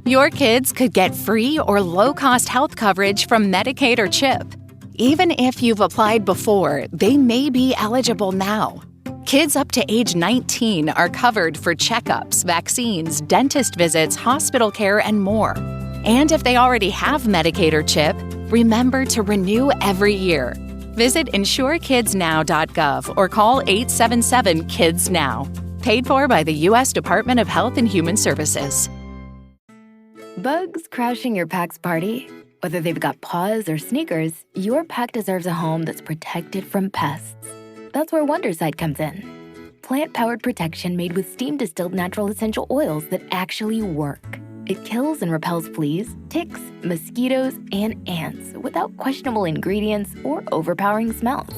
Your kids could get free or low-cost health coverage from Medicaid or CHIP. Even if you've applied before, they may be eligible now. Kids up to age 19 are covered for checkups, vaccines, dentist visits, hospital care, and more. And if they already have Medicaid or CHIP, remember to renew every year. Visit insurekidsnow.gov or call 877-KIDS-NOW. Paid for by the U.S. Department of Health and Human Services. Bugs crashing your pack's party? Whether they've got paws or sneakers, your pack deserves a home that's protected from pests. That's where Wondercide comes in. Plant-powered protection made with steam-distilled natural essential oils that actually work. It kills and repels fleas, ticks, mosquitoes, and ants without questionable ingredients or overpowering smells.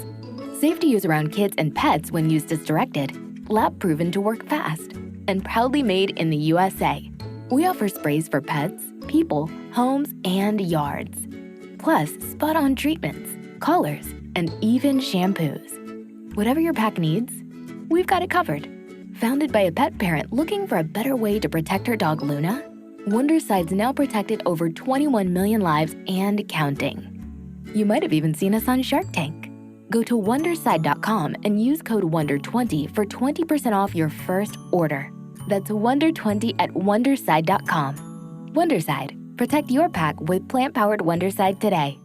Safe to use around kids and pets when used as directed. Lab-proven to work fast. And proudly made in the USA. We offer sprays for pets, people, homes, and yards. Plus, spot-on treatments, collars, and even shampoos. Whatever your pack needs, we've got it covered. Founded by a pet parent looking for a better way to protect her dog Luna, Wondercide's now protected over 21 million lives and counting. You might have even seen us on Shark Tank. Go to Wondercide.com and use code WONDER20 for 20% off your first order. That's WONDER20 at Wondercide.com. Wondercide. Protect your pack with plant-powered Wondercide today.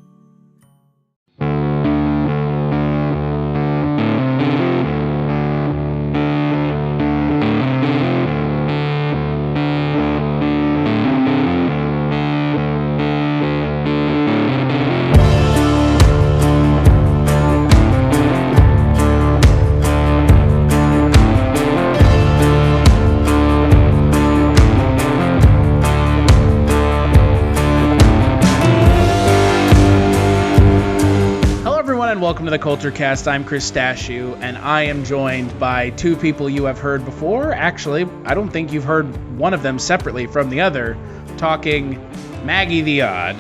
Welcome to the Kulturecast. I'm Chris Stachiw, and I am joined by two people you have heard before. Actually, I don't think you've heard one of them separately from the other, talking Maggie the Odd.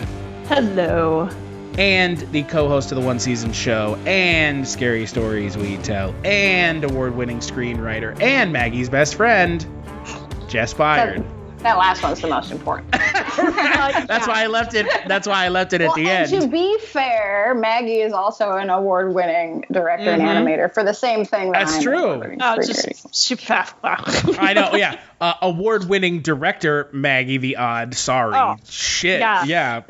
Hello. And the co-host of the one-season show, and Scary Stories We Tell, and award-winning screenwriter, and Maggie's best friend, Jess Byard. That last one's the most important. That's why I left it. That's why I left it at the end. And to be fair, Maggie is also an award-winning director and animator for the same thing. That's true. I know. Yeah, award-winning director Maggie the Odd. Sorry. Oh, shit. yeah.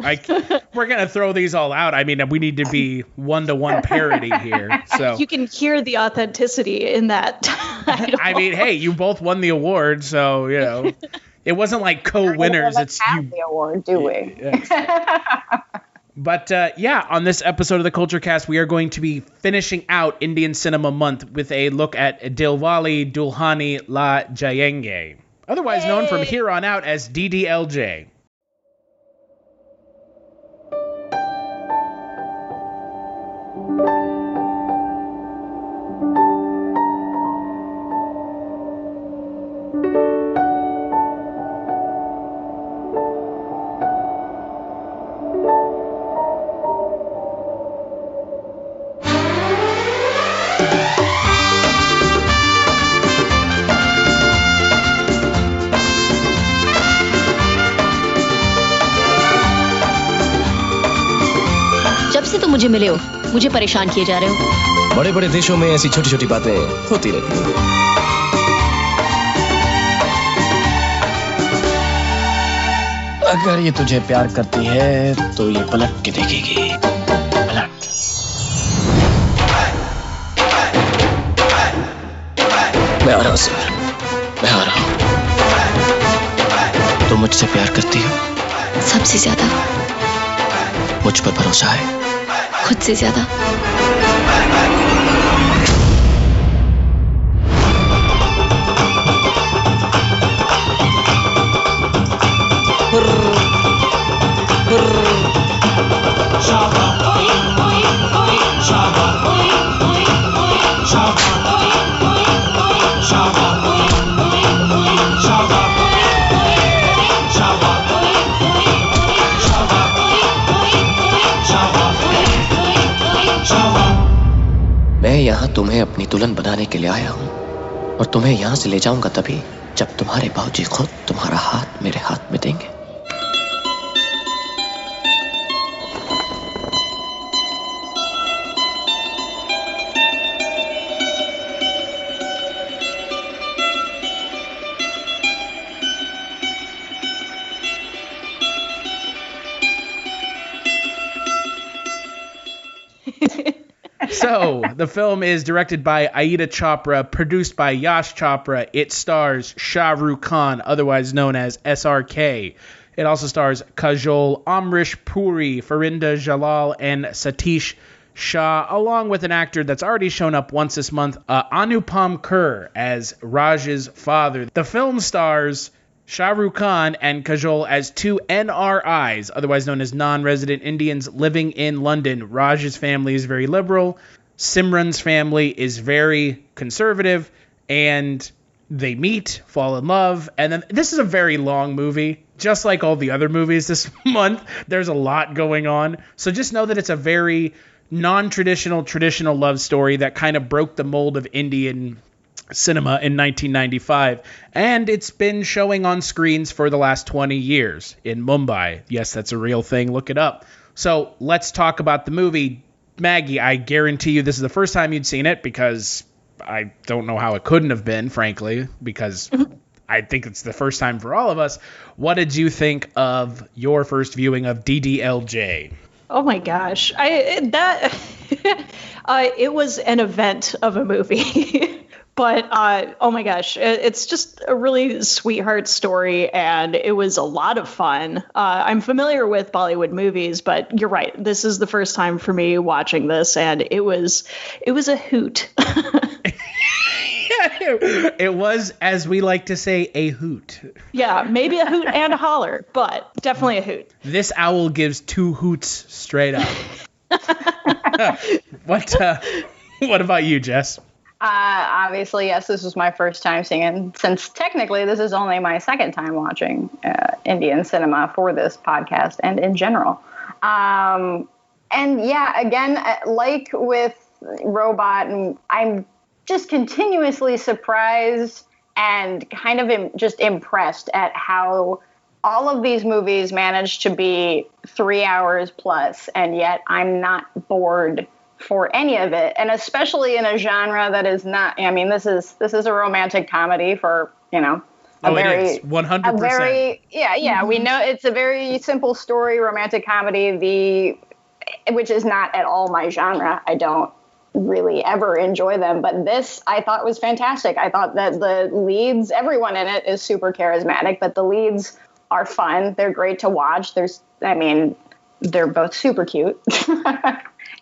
We're gonna throw these all out. I mean, we need to be one-to-one parody here. So you can hear the authenticity in that title. I mean, hey, you both won the award, so you know. It wasn't like co-winners. It's you. The award, do we? But on this episode of the Kulturecast, we are going to be finishing out Indian Cinema Month with a look at Dilwale Dulhania Le Jayenge, otherwise known from here on out as DDLJ. मुझे मिले हो, मुझे परेशान किए जा रहे हो। बड़े बड़े देशों में ऐसी छोटी छोटी बातें होती रहती हैं। अगर ये तुझे प्यार करती है तो ये पलट के देखेगी। पलट। मैं आ रहा हूँ सर, मैं आ रहा हूँ। तुम मुझसे प्यार करती हो? सबसे ज्यादा। मुझ पर भरोसा है? खुद से ज्यादा। मैं यहाँ तुम्हें अपनी दुल्हन बनाने के लिए आया हूँ और तुम्हें यहाँ से ले जाऊंगा तभी जब तुम्हारे बाबूजी खुद तुम्हारा हाथ मेरे हाथ में देंगे। So, the film is directed by Aditya Chopra, produced by Yash Chopra. It stars Shah Rukh Khan, otherwise known as SRK. It also stars Kajol, Amrish Puri, Farinda Jalal, and Satish Shah, along with an actor that's already shown up once this month, Anupam Kher, as Raj's father. The film stars Shah Rukh Khan and Kajol as two NRIs, otherwise known as non-resident Indians, living in London. Raj's family is very liberal. Simran's family is very conservative, and they meet, fall in love, and then this is a very long movie. Just like all the other movies this month, there's a lot going on. So just know that it's a very non-traditional, traditional love story that kind of broke the mold of Indian cinema in 1995. And it's been showing on screens for the last 20 years in Mumbai. Yes, that's a real thing. Look it up. So let's talk about the movie. Maggie, I guarantee you this is the first time you'd seen it, because I don't know how it couldn't have been, frankly, because I think it's the first time for all of us. What did you think of your first viewing of DDLJ? Oh my gosh. It was an event of a movie. But, oh my gosh, it's just a really sweetheart story, and it was a lot of fun. I'm familiar with Bollywood movies, but you're right. This is the first time for me watching this, and it was a hoot. It was, as we like to say, a hoot. Yeah, maybe a hoot and a holler, but definitely a hoot. This owl gives two hoots straight up. What about you, Jess? Obviously, yes, this was my first time seeing it, since technically this is only my second time watching Indian cinema for this podcast and in general. And yeah, again, like with Robot, and I'm just continuously surprised and kind of just impressed at how all of these movies manage to be 3 hours plus, and yet I'm not bored for any of it, and especially in a genre that is not. I mean, this is a romantic comedy for, you know, it is 100%. Yeah. We know it's a very simple story, romantic comedy. Which is not at all my genre. I don't really ever enjoy them, but this I thought was fantastic. I thought that the leads, everyone in it is super charismatic, but the leads are fun. They're great to watch. They're both super cute.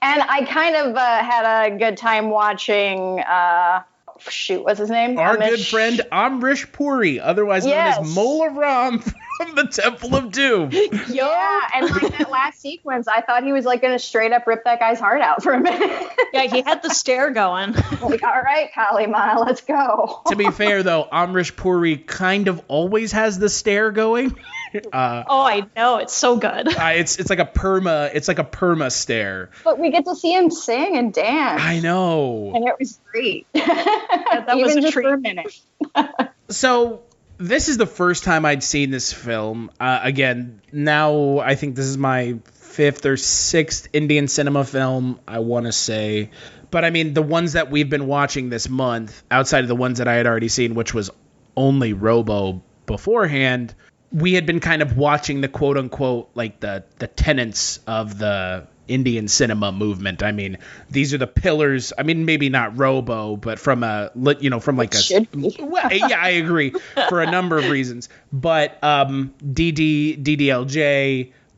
And I kind of had a good time watching, what's his name? Our good friend Amrish Puri, otherwise known as Mola Ram from the Temple of Doom. Yeah, and like that last sequence, I thought he was like going to straight up rip that guy's heart out for a minute. Yeah, he had the stare going. Like, all right, Kali Ma, let's go. To be fair, though, Amrish Puri kind of always has the stare going. I know, it's so good. It's like a perma stare. But we get to see him sing and dance. I know, and it was great. That was a treat. For a minute. So this is the first time I'd seen this film. Again, now I think this is my 5th or 6th Indian cinema film, I want to say. But I mean, the ones that we've been watching this month, outside of the ones that I had already seen, which was only Robo beforehand, we had been kind of watching the quote unquote, like the tenets of the Indian cinema movement. I mean, these are the pillars. I mean, maybe not Robo, but from a, from like well, yeah, I agree, for a number of reasons. But DDLJ,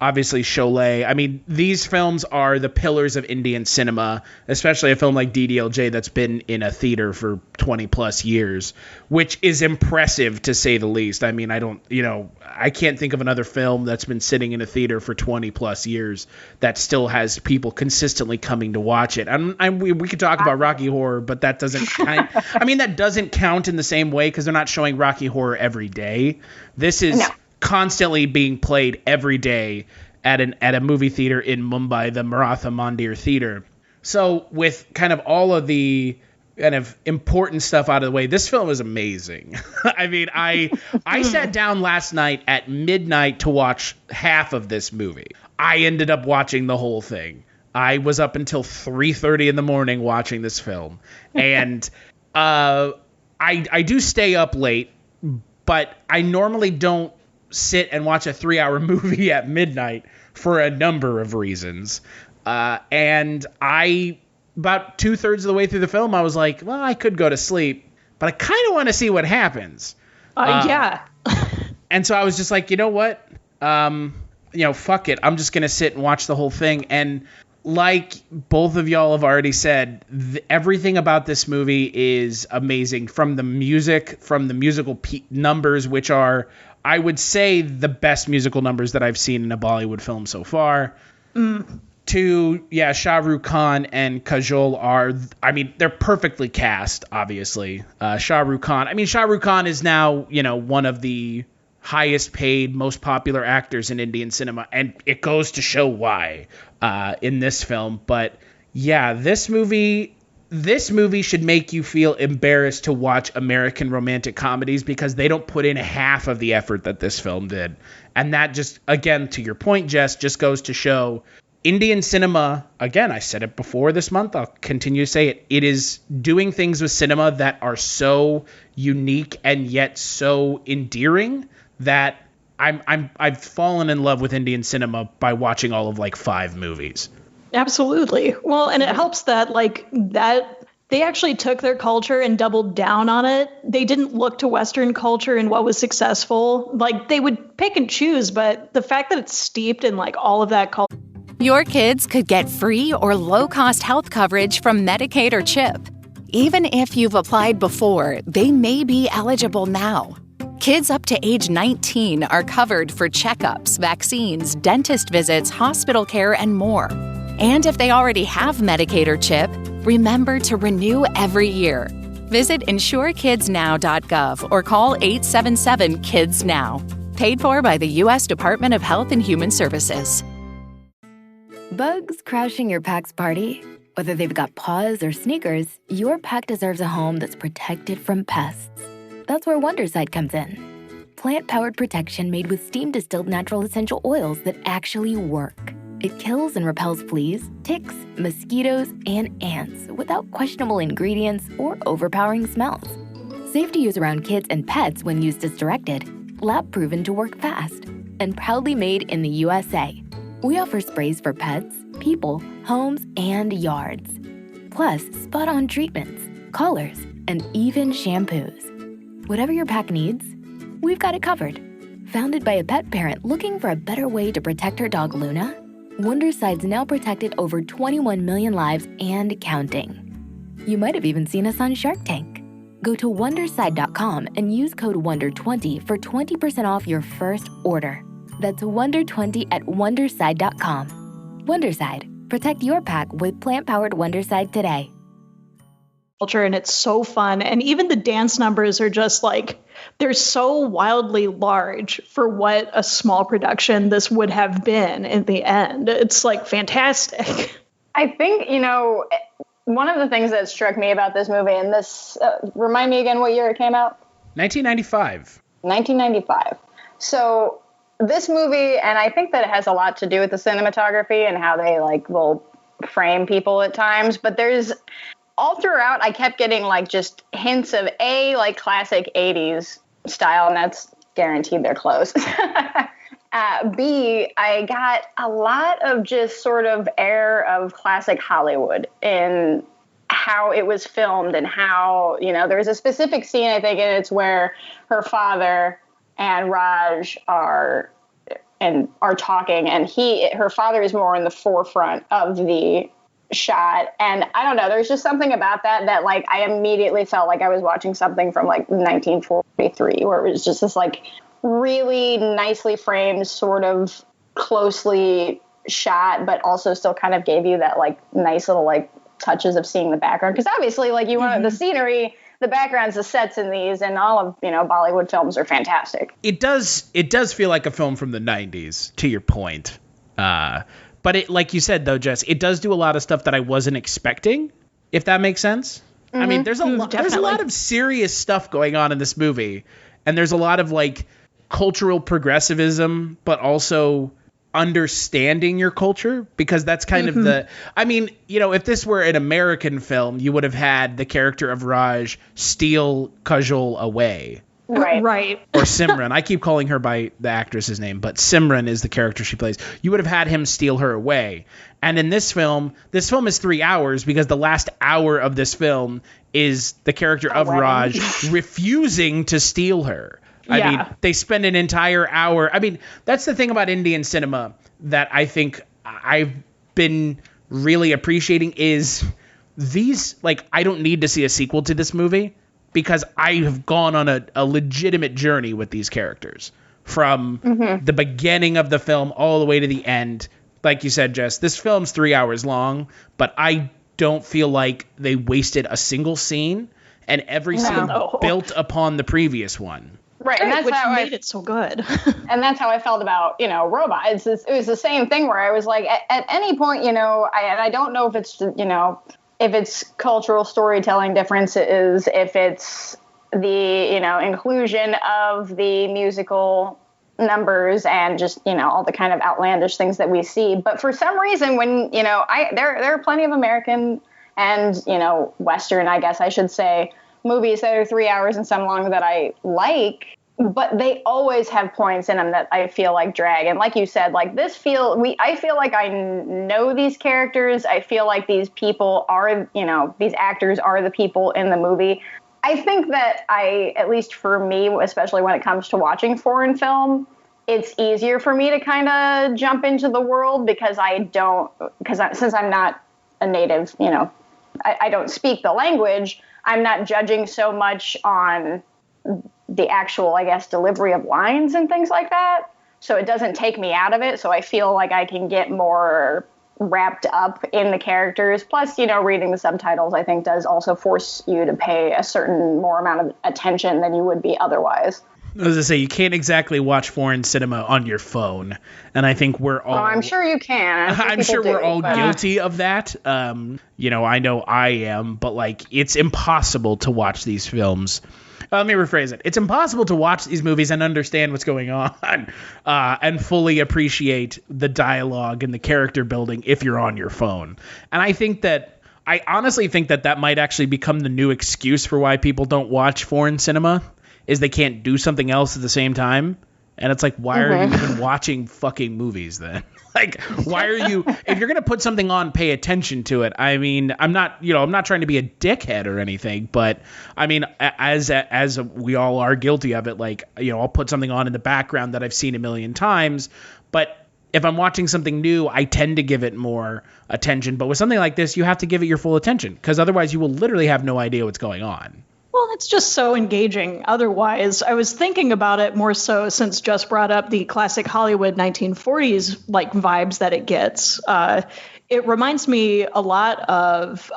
obviously Sholay. I mean, these films are the pillars of Indian cinema, especially a film like DDLJ that's been in a theater for 20 plus years, which is impressive to say the least. I mean, I can't think of another film that's been sitting in a theater for 20 plus years that still has people consistently coming to watch it. We could talk about Rocky Horror, but that doesn't that doesn't count in the same way, because they're not showing Rocky Horror every day. This is constantly being played every day at a movie theater in Mumbai, the Maratha Mandir Theater. So with kind of all of the kind of important stuff out of the way, this film is amazing. I mean, I sat down last night at midnight to watch half of this movie. I ended up watching the whole thing. I was up until 3:30 in the morning watching this film. And I do stay up late, but I normally don't sit and watch a 3-hour movie at midnight for a number of reasons. And I about 2/3 of the way through the film, I was like, well, I could go to sleep, but I kind of want to see what happens. Yeah. And so I was just like, you know what? Fuck it. I'm just going to sit and watch the whole thing. And like both of y'all have already said, everything about this movie is amazing, from the music, from the musical numbers, which are, I would say, the best musical numbers that I've seen in a Bollywood film so far. To, Shah Rukh Khan and Kajol they're perfectly cast, obviously. Shah Rukh Khan is now, one of the highest paid, most popular actors in Indian cinema, and it goes to show why in this film. But yeah, this movie should make you feel embarrassed to watch American romantic comedies, because they don't put in half of the effort that this film did. And that just, again, to your point, Jess, just goes to show Indian cinema, again, I said it before this month, I'll continue to say it, it is doing things with cinema that are so unique and yet so endearing that I've fallen in love with Indian cinema by watching all of 5 movies. Absolutely. Well, and it helps that that they actually took their culture and doubled down on it. They didn't look to Western culture and what was successful. They would pick and choose, but the fact that it's steeped in all of that culture. Your kids could get free or low-cost health coverage from Medicaid or CHIP. Even if you've applied before, they may be eligible now. Kids up to age 19 are covered for checkups, vaccines, dentist visits, hospital care, and more. And if they already have Medicaid or CHIP, remember to renew every year. Visit insurekidsnow.gov or call 877-KIDS-NOW. Paid for by the U.S. Department of Health and Human Services. Bugs crashing your pack's party? Whether they've got paws or sneakers, your pack deserves a home that's protected from pests. That's where Wondercide comes in. Plant-powered protection made with steam-distilled natural essential oils that actually work. It kills and repels fleas, ticks, mosquitoes, and ants without questionable ingredients or overpowering smells. Safe to use around kids and pets when used as directed. Lab-proven to work fast. And proudly made in the USA. We offer sprays for pets, people, homes, and yards. Plus, spot-on treatments, collars, and even shampoos. Whatever your pack needs, we've got it covered. Founded by a pet parent looking for a better way to protect her dog Luna, Wondercide's now protected over 21 million lives and counting. You might have even seen us on Shark Tank. Go to Wondercide.com and use code WONDER20 for 20% off your first order. That's WONDER20 at Wondercide.com. Wondercide. Protect your pack with plant-powered Wondercide today. Culture, and it's so fun. And even the dance numbers are just they're so wildly large for what a small production this would have been in the end. It's fantastic. I think, one of the things that struck me about this movie, and this, remind me again what year it came out? 1995. 1995. So this movie, and I think that it has a lot to do with the cinematography and how they will frame people at times, but there's all throughout, I kept getting just hints of classic 80s style, and that's guaranteed they're close. B, I got a lot of just sort of air of classic Hollywood in how it was filmed and how, there's a specific scene, I think, and it's where her father and Raj are talking, and her father is more in the forefront of the shot. And I don't know, there's just something about that I immediately felt like I was watching something from 1943, where it was just this really nicely framed, sort of closely shot, but also still kind of gave you that nice little touches of seeing the background, because obviously you want the scenery, the backgrounds, the sets in these, and all of Bollywood films are fantastic. It does feel like a film from the 90s, to your point. But it, like you said, though, Jess, it does do a lot of stuff that I wasn't expecting, if that makes sense. I mean, there's a lot of serious stuff going on in this movie, and there's a lot of cultural progressivism, but also understanding your culture, because that's kind of if this were an American film, you would have had the character of Raj steal Kajol away. Right. Or Simran. I keep calling her by the actress's name, but Simran is the character she plays. You would have had him steal her away. And in this film is 3 hours because the last hour of this film is the character of Raj refusing to steal her. I mean, they spend an entire hour. I mean, that's the thing about Indian cinema that I think I've been really appreciating is these, like, I don't need to see a sequel to this movie because I have gone on a legitimate journey with these characters from the beginning of the film all the way to the end. Like you said, Jess, this film's 3 hours long, but I don't feel like they wasted a single scene, and every scene built upon the previous one. Right, and that's which how made it so good. And that's how I felt about, Robot. It was the same thing where I was like, at any point, I don't know if it's, if it's cultural storytelling differences, if it's the, inclusion of the musical numbers and just, all the kind of outlandish things that we see. But for some reason, when, there are plenty of American and, Western, I guess I should say, movies that are 3 hours and some long that I like, but they always have points in them that I feel like drag. And like you said, like I feel like I know these characters. I feel like these people are, these actors are the people in the movie. I think that at least for me, especially when it comes to watching foreign film, it's easier for me to kind of jump into the world because since I'm not a native, I don't speak the language. I'm not judging so much on the actual, I guess, delivery of lines and things like that. So it doesn't take me out of it. So I feel like I can get more wrapped up in the characters. Plus, reading the subtitles, I think, does also force you to pay a certain more amount of attention than you would be otherwise. As I say, you can't exactly watch foreign cinema on your phone. And I think we're all... Oh, I'm sure you can. I'm sure we're all guilty of that. I know I am, but, like, it's impossible to watch these films. Let me rephrase it. It's impossible to watch these movies and understand what's going on and fully appreciate the dialogue and the character building if you're on your phone. And I honestly think that might actually become the new excuse for why people don't watch foreign cinema. Is they can't do something else at the same time. And it's like, why are you even watching fucking movies then? Like, why are you, if you're going to put something on, pay attention to it. I mean, I'm not trying to be a dickhead or anything, but I mean, as we all are guilty of it, like, I'll put something on in the background that I've seen a million times, but if I'm watching something new, I tend to give it more attention. But with something like this, you have to give it your full attention because otherwise you will literally have no idea what's going on. Well, it's just so engaging. Otherwise, I was thinking about it more so since Just brought up the classic Hollywood 1940s like vibes that it gets. It reminds me a lot of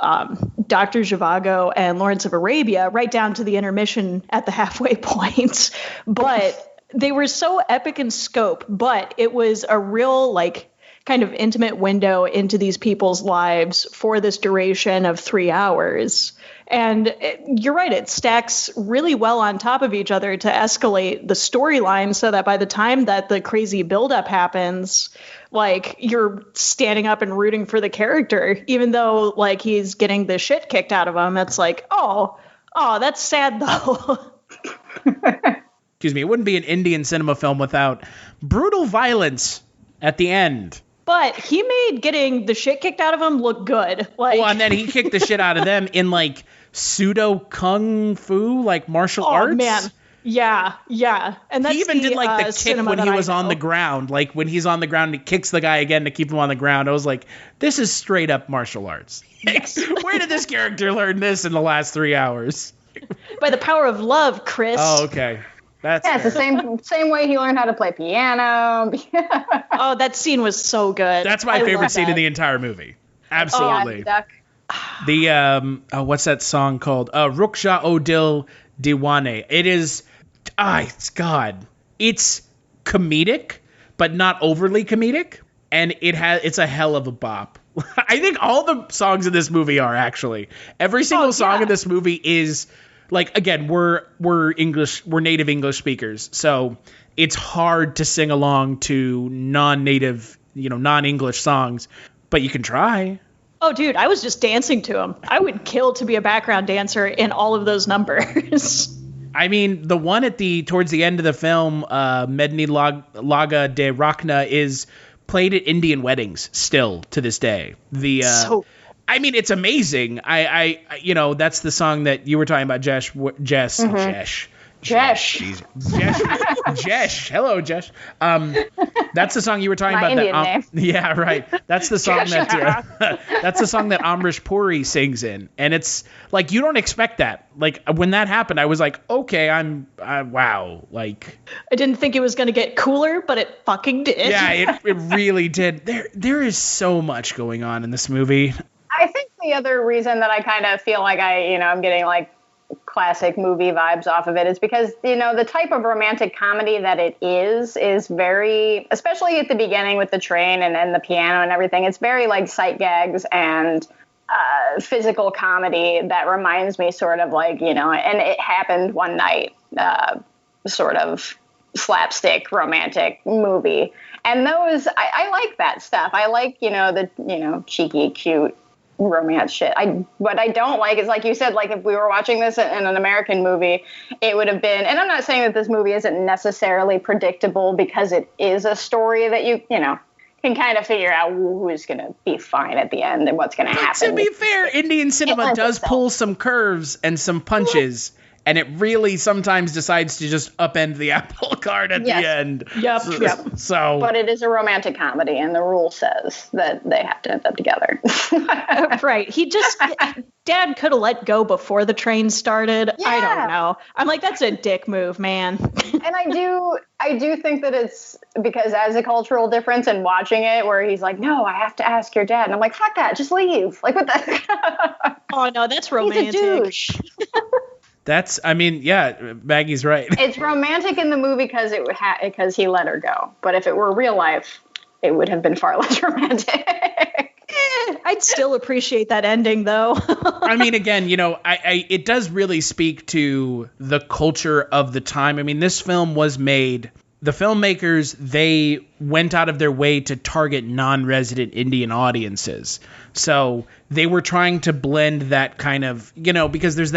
Dr. Zhivago and Lawrence of Arabia, right down to the intermission at the halfway point. But they were so epic in scope, but it was a real like kind of intimate window into these people's lives for this duration of 3 hours. And you're right, it stacks really well on top of each other to escalate the storyline so that by the time that the crazy buildup happens, like you're standing up and rooting for the character, even though like he's getting the shit kicked out of him. It's like, oh, that's sad though. Excuse me, it wouldn't be an Indian cinema film without brutal violence at the end. But he made getting the shit kicked out of him look good. Like, well, and then he kicked the shit out of them in like pseudo kung fu, like martial arts. Oh man, yeah. And that's he even did like the kick when he was on the ground. Like when he's on the ground, he kicks the guy again to keep him on the ground. I was like, this is straight up martial arts. Yes. Where did this character learn this in the last 3 hours? By the power of love, Chris. Oh, okay. It's the same way he learned how to play piano. Oh, that scene was so good. That's my favorite scene in the entire movie. Absolutely. The what's that song called? Ruksha Odil Diwane. It is it's comedic, but not overly comedic, and it's a hell of a bop. I think all the songs in this movie are actually. Every single song in this movie is like, again, we're native English speakers, so it's hard to sing along to non-native, non-English songs, but you can try. Oh, dude, I was just dancing to him. I would kill to be a background dancer in all of those numbers. I mean, the one towards the end of the film, Medni Laga de Rakna, is played at Indian weddings still to this day. I mean, it's amazing. I that's the song that you were talking about, Jess. Jess. Hello, Jess. That's the song you were talking about. Indian name. Yeah, right. That's the song that's the song that Amrish Puri sings in, and it's like you don't expect that. Like when that happened, I was like, okay, wow. Like I didn't think it was going to get cooler, but it fucking did. Yeah, it really did. There is so much going on in this movie. I think the other reason that I kind of feel like I'm getting like classic movie vibes off of it is because, the type of romantic comedy that it is very, especially at the beginning with the train and the piano and everything, it's very like sight gags and physical comedy that reminds me sort of like, and it happened one night, sort of slapstick romantic movie. And those, I like that stuff. I like, the cheeky, cute romance shit. What I don't like is, like you said, like if we were watching this in an American movie, it would have been, and I'm not saying that this movie isn't necessarily predictable because it is a story that you can kind of figure out who's going to be fine at the end and what's going to happen. To be fair, Indian cinema does pull some curves and some punches. And it really sometimes decides to just upend the apple cart at the end. Yep. So, but it is a romantic comedy, and the rule says that they have to end up together. Right. Dad could have let go before the train started. Yeah. I don't know. I'm like, that's a dick move, man. And I do think that it's because as a cultural difference in watching it, where he's like, no, I have to ask your dad. And I'm like, fuck that, just leave. Like, what the? Oh, no, that's romantic. He's a douche. Maggie's right. It's romantic in the movie because he let her go. But if it were real life, it would have been far less romantic. I'd still appreciate that ending, though. I mean, again, it does really speak to the culture of the time. I mean, this film was made. The filmmakers, they went out of their way to target non-resident Indian audiences. So they were trying to blend that kind of, because there's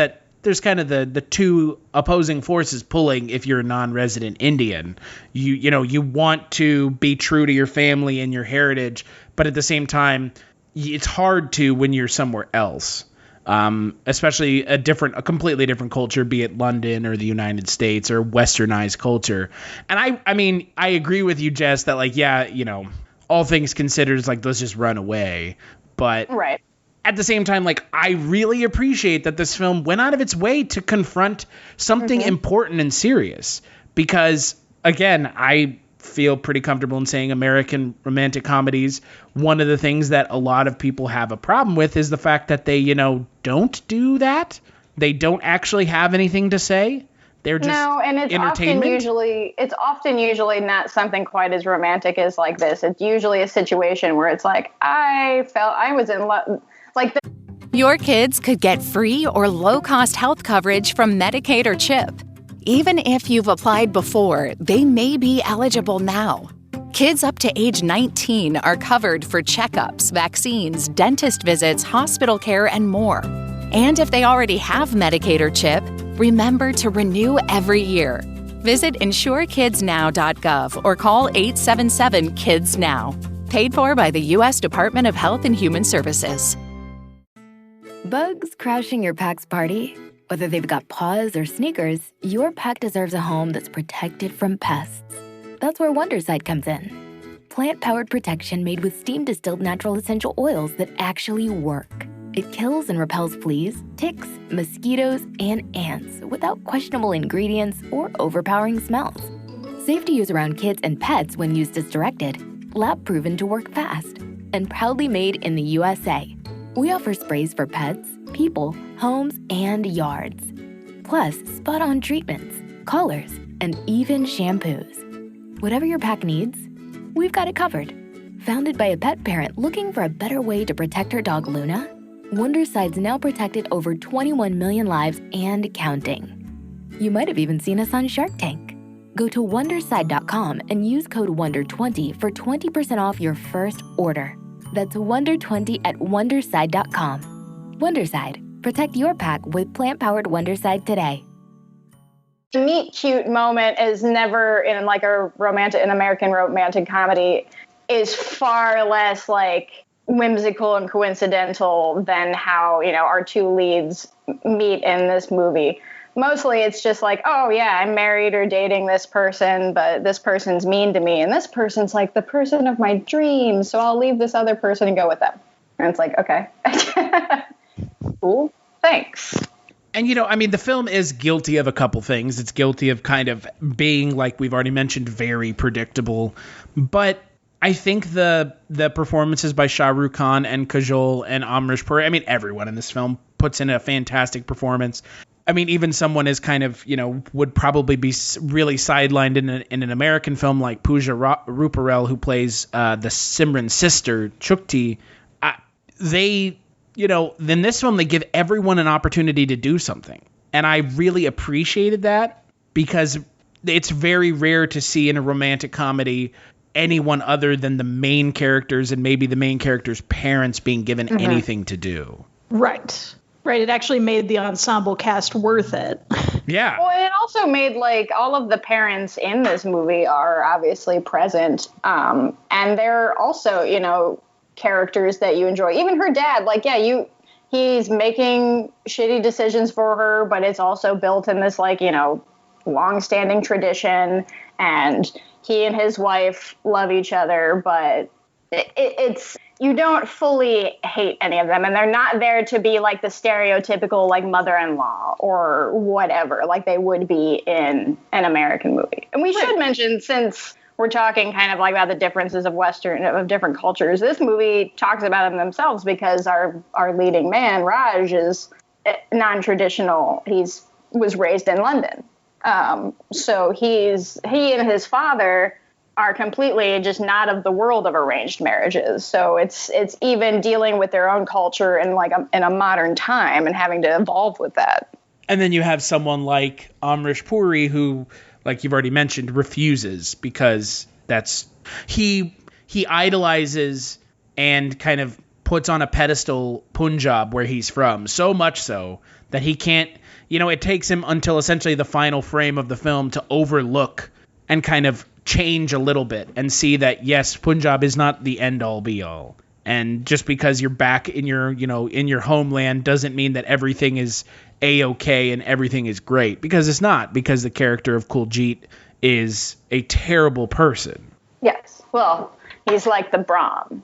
kind of the two opposing forces pulling if you're a non-resident Indian. You want to be true to your family and your heritage, but at the same time, it's hard to when you're somewhere else. Especially a completely different culture, be it London or the United States or westernized culture. And I mean, I agree with you, Jess, that like, all things considered, it's like, let's just run away. But right. At the same time, like, I really appreciate that this film went out of its way to confront something important and serious. Because, again, I feel pretty comfortable in saying American romantic comedies, one of the things that a lot of people have a problem with is the fact that they, don't do that. They don't actually have anything to say. They're just and it's often usually not something quite as romantic as like this. It's usually a situation where it's like, I felt I was in love. Your kids could get free or low-cost health coverage from Medicaid or CHIP. Even if you've applied before, they may be eligible now. Kids up to age 19 are covered for checkups, vaccines, dentist visits, hospital care, and more. And if they already have Medicaid or CHIP, remember to renew every year. Visit insurekidsnow.gov or call 877-KIDS-NOW. Paid for by the U.S. Department of Health and Human Services. Bugs crashing your pack's party? Whether they've got paws or sneakers, your pack deserves a home that's protected from pests. That's where Wondercide comes in. Plant-powered protection made with steam-distilled natural essential oils that actually work. It kills and repels fleas, ticks, mosquitoes, and ants without questionable ingredients or overpowering smells. Safe to use around kids and pets when used as directed. Lab-proven to work fast. And proudly made in the USA. We offer sprays for pets, people, homes, and yards. Plus, spot-on treatments, collars, and even shampoos. Whatever your pack needs, we've got it covered. Founded by a pet parent looking for a better way to protect her dog Luna, Wondercide's now protected over 21 million lives and counting. You might have even seen us on Shark Tank. Go to Wondercide.com and use code WONDER20 for 20% off your first order. That's WONDER20 at Wondercide.com. Wondercide. Protect your pack with plant-powered Wondercide today. The meet cute moment is never in like an American romantic comedy is far less like whimsical and coincidental than how, our two leads meet in this movie. Mostly it's just like, oh yeah, I'm married or dating this person, but this person's mean to me. And this person's like the person of my dreams. So I'll leave this other person and go with them. And it's like, okay, cool. Thanks. And, the film is guilty of a couple things. It's guilty of kind of being, like we've already mentioned, very predictable. But I think the performances by Shah Rukh Khan and Kajol and Amrish Puri, everyone in this film puts in a fantastic performance. Even someone is kind of, would probably be really sidelined in an American film like Pooja Ruparel, who plays the Simran's sister, Chhoti. In this film, they give everyone an opportunity to do something. And I really appreciated that because it's very rare to see in a romantic comedy anyone other than the main characters and maybe the main character's parents being given anything to do. Right. Right, it actually made the ensemble cast worth it. Yeah. Well, it also made, like, all of the parents in this movie are obviously present. And they're also, characters that you enjoy. Even her dad, like, yeah, he's making shitty decisions for her, but it's also built in this, like, long-standing tradition. And he and his wife love each other, but it's... You don't fully hate any of them, and they're not there to be like the stereotypical like mother-in-law or whatever, like they would be in an American movie. And we should mention, since we're talking kind of like about the differences of different cultures, this movie talks about them themselves because our leading man, Raj, is non-traditional. Was raised in London. So he and his father are completely just not of the world of arranged marriages. So it's even dealing with their own culture in a modern time and having to evolve with that. And then you have someone like Amrish Puri who, like you've already mentioned, refuses because he idolizes and kind of puts on a pedestal Punjab where he's from, so much so that he can't, it takes him until essentially the final frame of the film to overlook and kind of change a little bit and see that, yes, Punjab is not the end all be all. And just because you're back in your, in your homeland doesn't mean that everything is A-okay and everything is great, because it's not, because the character of Kuljit is a terrible person. Yes. Well, he's like the Brahm.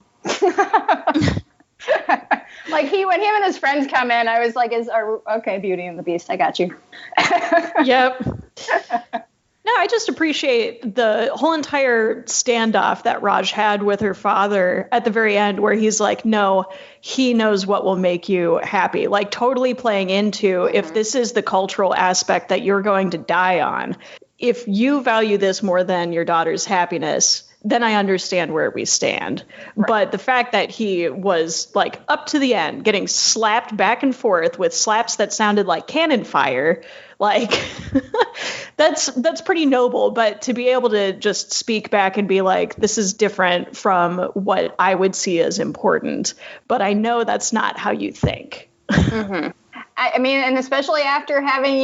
Like when him and his friends come in, I was like, okay, Beauty and the Beast, I got you. Yep. No, I just appreciate the whole entire standoff that Raj had with her father at the very end, where he's like, no, he knows what will make you happy. Like totally playing into, if this is the cultural aspect that you're going to die on, if you value this more than your daughter's happiness, then I understand where we stand. Right. But the fact that he was like up to the end, getting slapped back and forth with slaps that sounded like cannon fire, like that's pretty noble. But to be able to just speak back and be like, this is different from what I would see as important, but I know that's not how you think. Mm-hmm. I mean, and especially after having,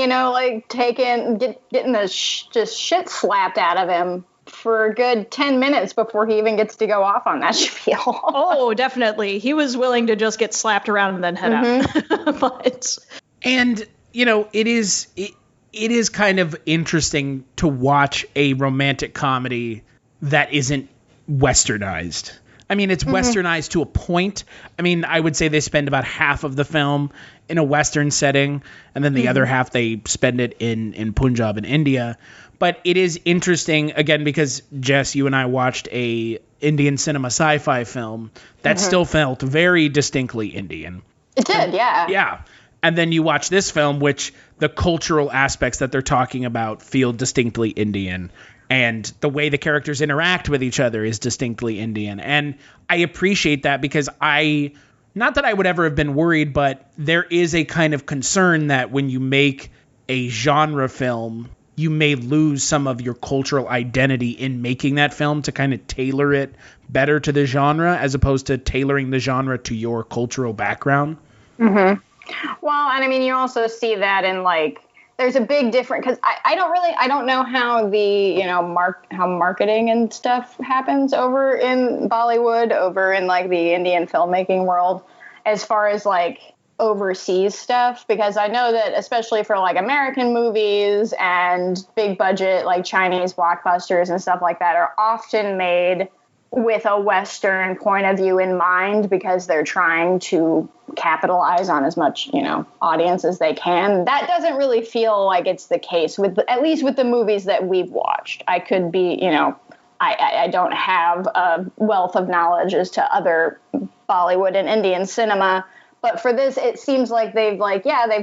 getting the just shit slapped out of him for a good 10 minutes before he even gets to go off on that spiel. Oh, definitely. He was willing to just get slapped around and then head out. And, it is kind of interesting to watch a romantic comedy that isn't westernized. I mean, it's westernized to a point. I mean, I would say they spend about half of the film in a Western setting, and then the other half they spend it in Punjab and India. But it is interesting, again, because, Jess, you and I watched a Indian cinema sci-fi film that still felt very distinctly Indian. It did, yeah. Yeah. And then you watch this film, which the cultural aspects that they're talking about feel distinctly Indian. And the way the characters interact with each other is distinctly Indian. And I appreciate that because not that I would ever have been worried, but there is a kind of concern that when you make a genre film, you may lose some of your cultural identity in making that film to kind of tailor it better to the genre as opposed to tailoring the genre to your cultural background. Mm-hmm. Well, and I mean, you also see that in there's a big difference because I don't know how the, how marketing and stuff happens over in Bollywood, over in like the Indian filmmaking world, as far as like overseas stuff, because I know that especially for like American movies and big budget like Chinese blockbusters and stuff like that are often made with a Western point of view in mind, because they're trying to capitalize on as much, audience as they can. That doesn't really feel like it's the case at least with the movies that we've watched. I could be, I don't have a wealth of knowledge as to other Bollywood and Indian cinema, but for this, it seems like they've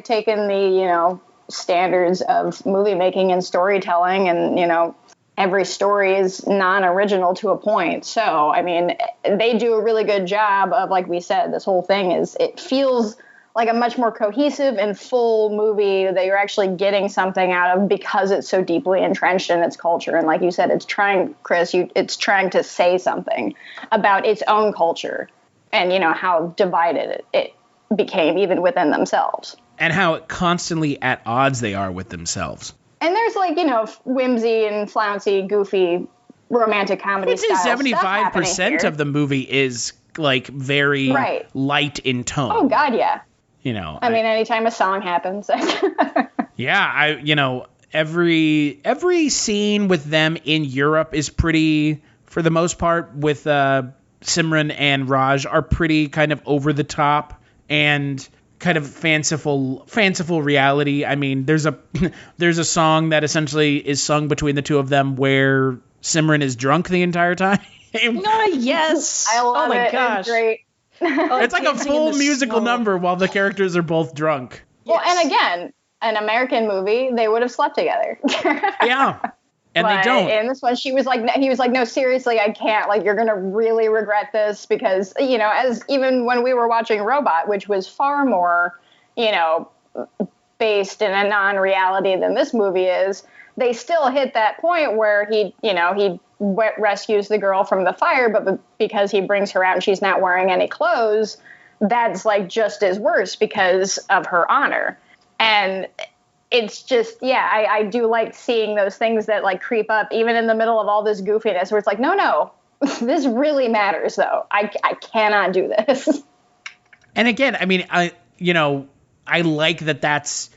taken the, standards of movie making and storytelling, and, every story is non-original to a point. So, I mean, they do a really good job of, like we said, this whole thing it feels like a much more cohesive and full movie that you're actually getting something out of, because it's so deeply entrenched in its culture. And like you said, it's trying to say something about its own culture and, how divided it became even within themselves. And how constantly at odds they are with themselves. And there's like, whimsy and flouncy, goofy, romantic comedy. I'd say 75% of the movie is like very light in tone. Oh God, yeah. I mean, anytime a song happens. Yeah, every scene with them in Europe is pretty, for the most part, with Simran and Raj, are pretty kind of over the top and kind of fanciful reality. I mean, there's a song that essentially is sung between the two of them where Simran is drunk the entire time. Yes. I love it. Gosh. It's great. It's like a full musical number while the characters are both drunk. Well, and again, an American movie, they would have slept together. Yeah. And but they don't. In this one, he was like, no, seriously, I can't. Like, you're going to really regret this, because, as even when we were watching Robot, which was far more, based in a non-reality than this movie is, they still hit that point where he rescues the girl from the fire, but because he brings her out and she's not wearing any clothes, that's like just as worse because of her honor. And it's just, I do like seeing those things that like creep up even in the middle of all this goofiness, where it's like, no, this really matters though. I cannot do this. And again, I mean, I like that that's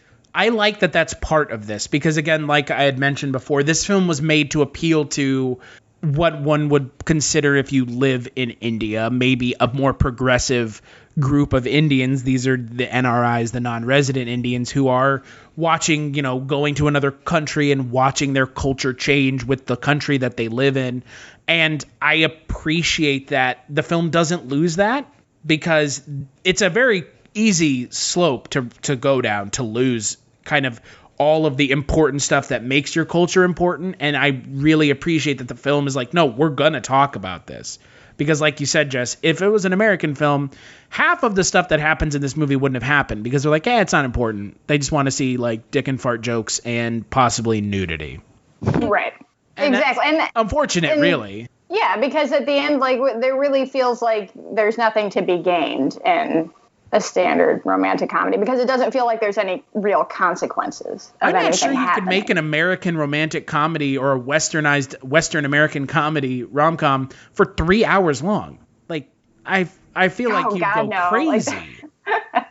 part of this, because again, like I had mentioned before, this film was made to appeal to what one would consider, if you live in India, maybe a more progressive group of Indians. These are the NRIs, the non-resident Indians, who are watching, going to another country and watching their culture change with the country that they live in. And I appreciate that the film doesn't lose that, because it's a very easy slope to go down, to lose kind of all of the important stuff that makes your culture important. And I really appreciate that the film is like, no, we're going to talk about this. Because like you said, Jess, if it was an American film, half of the stuff that happens in this movie wouldn't have happened, because they're like, it's not important. They just want to see like dick and fart jokes and possibly nudity. Right. And exactly. And unfortunate, really. Yeah, because at the end, like, there really feels like there's nothing to be gained in a standard romantic comedy, because it doesn't feel like there's any real consequences of anything happening. I'm not sure you could make an American romantic comedy or a westernized Western American comedy rom-com for 3 hours long. Like, I feel like you'd go crazy.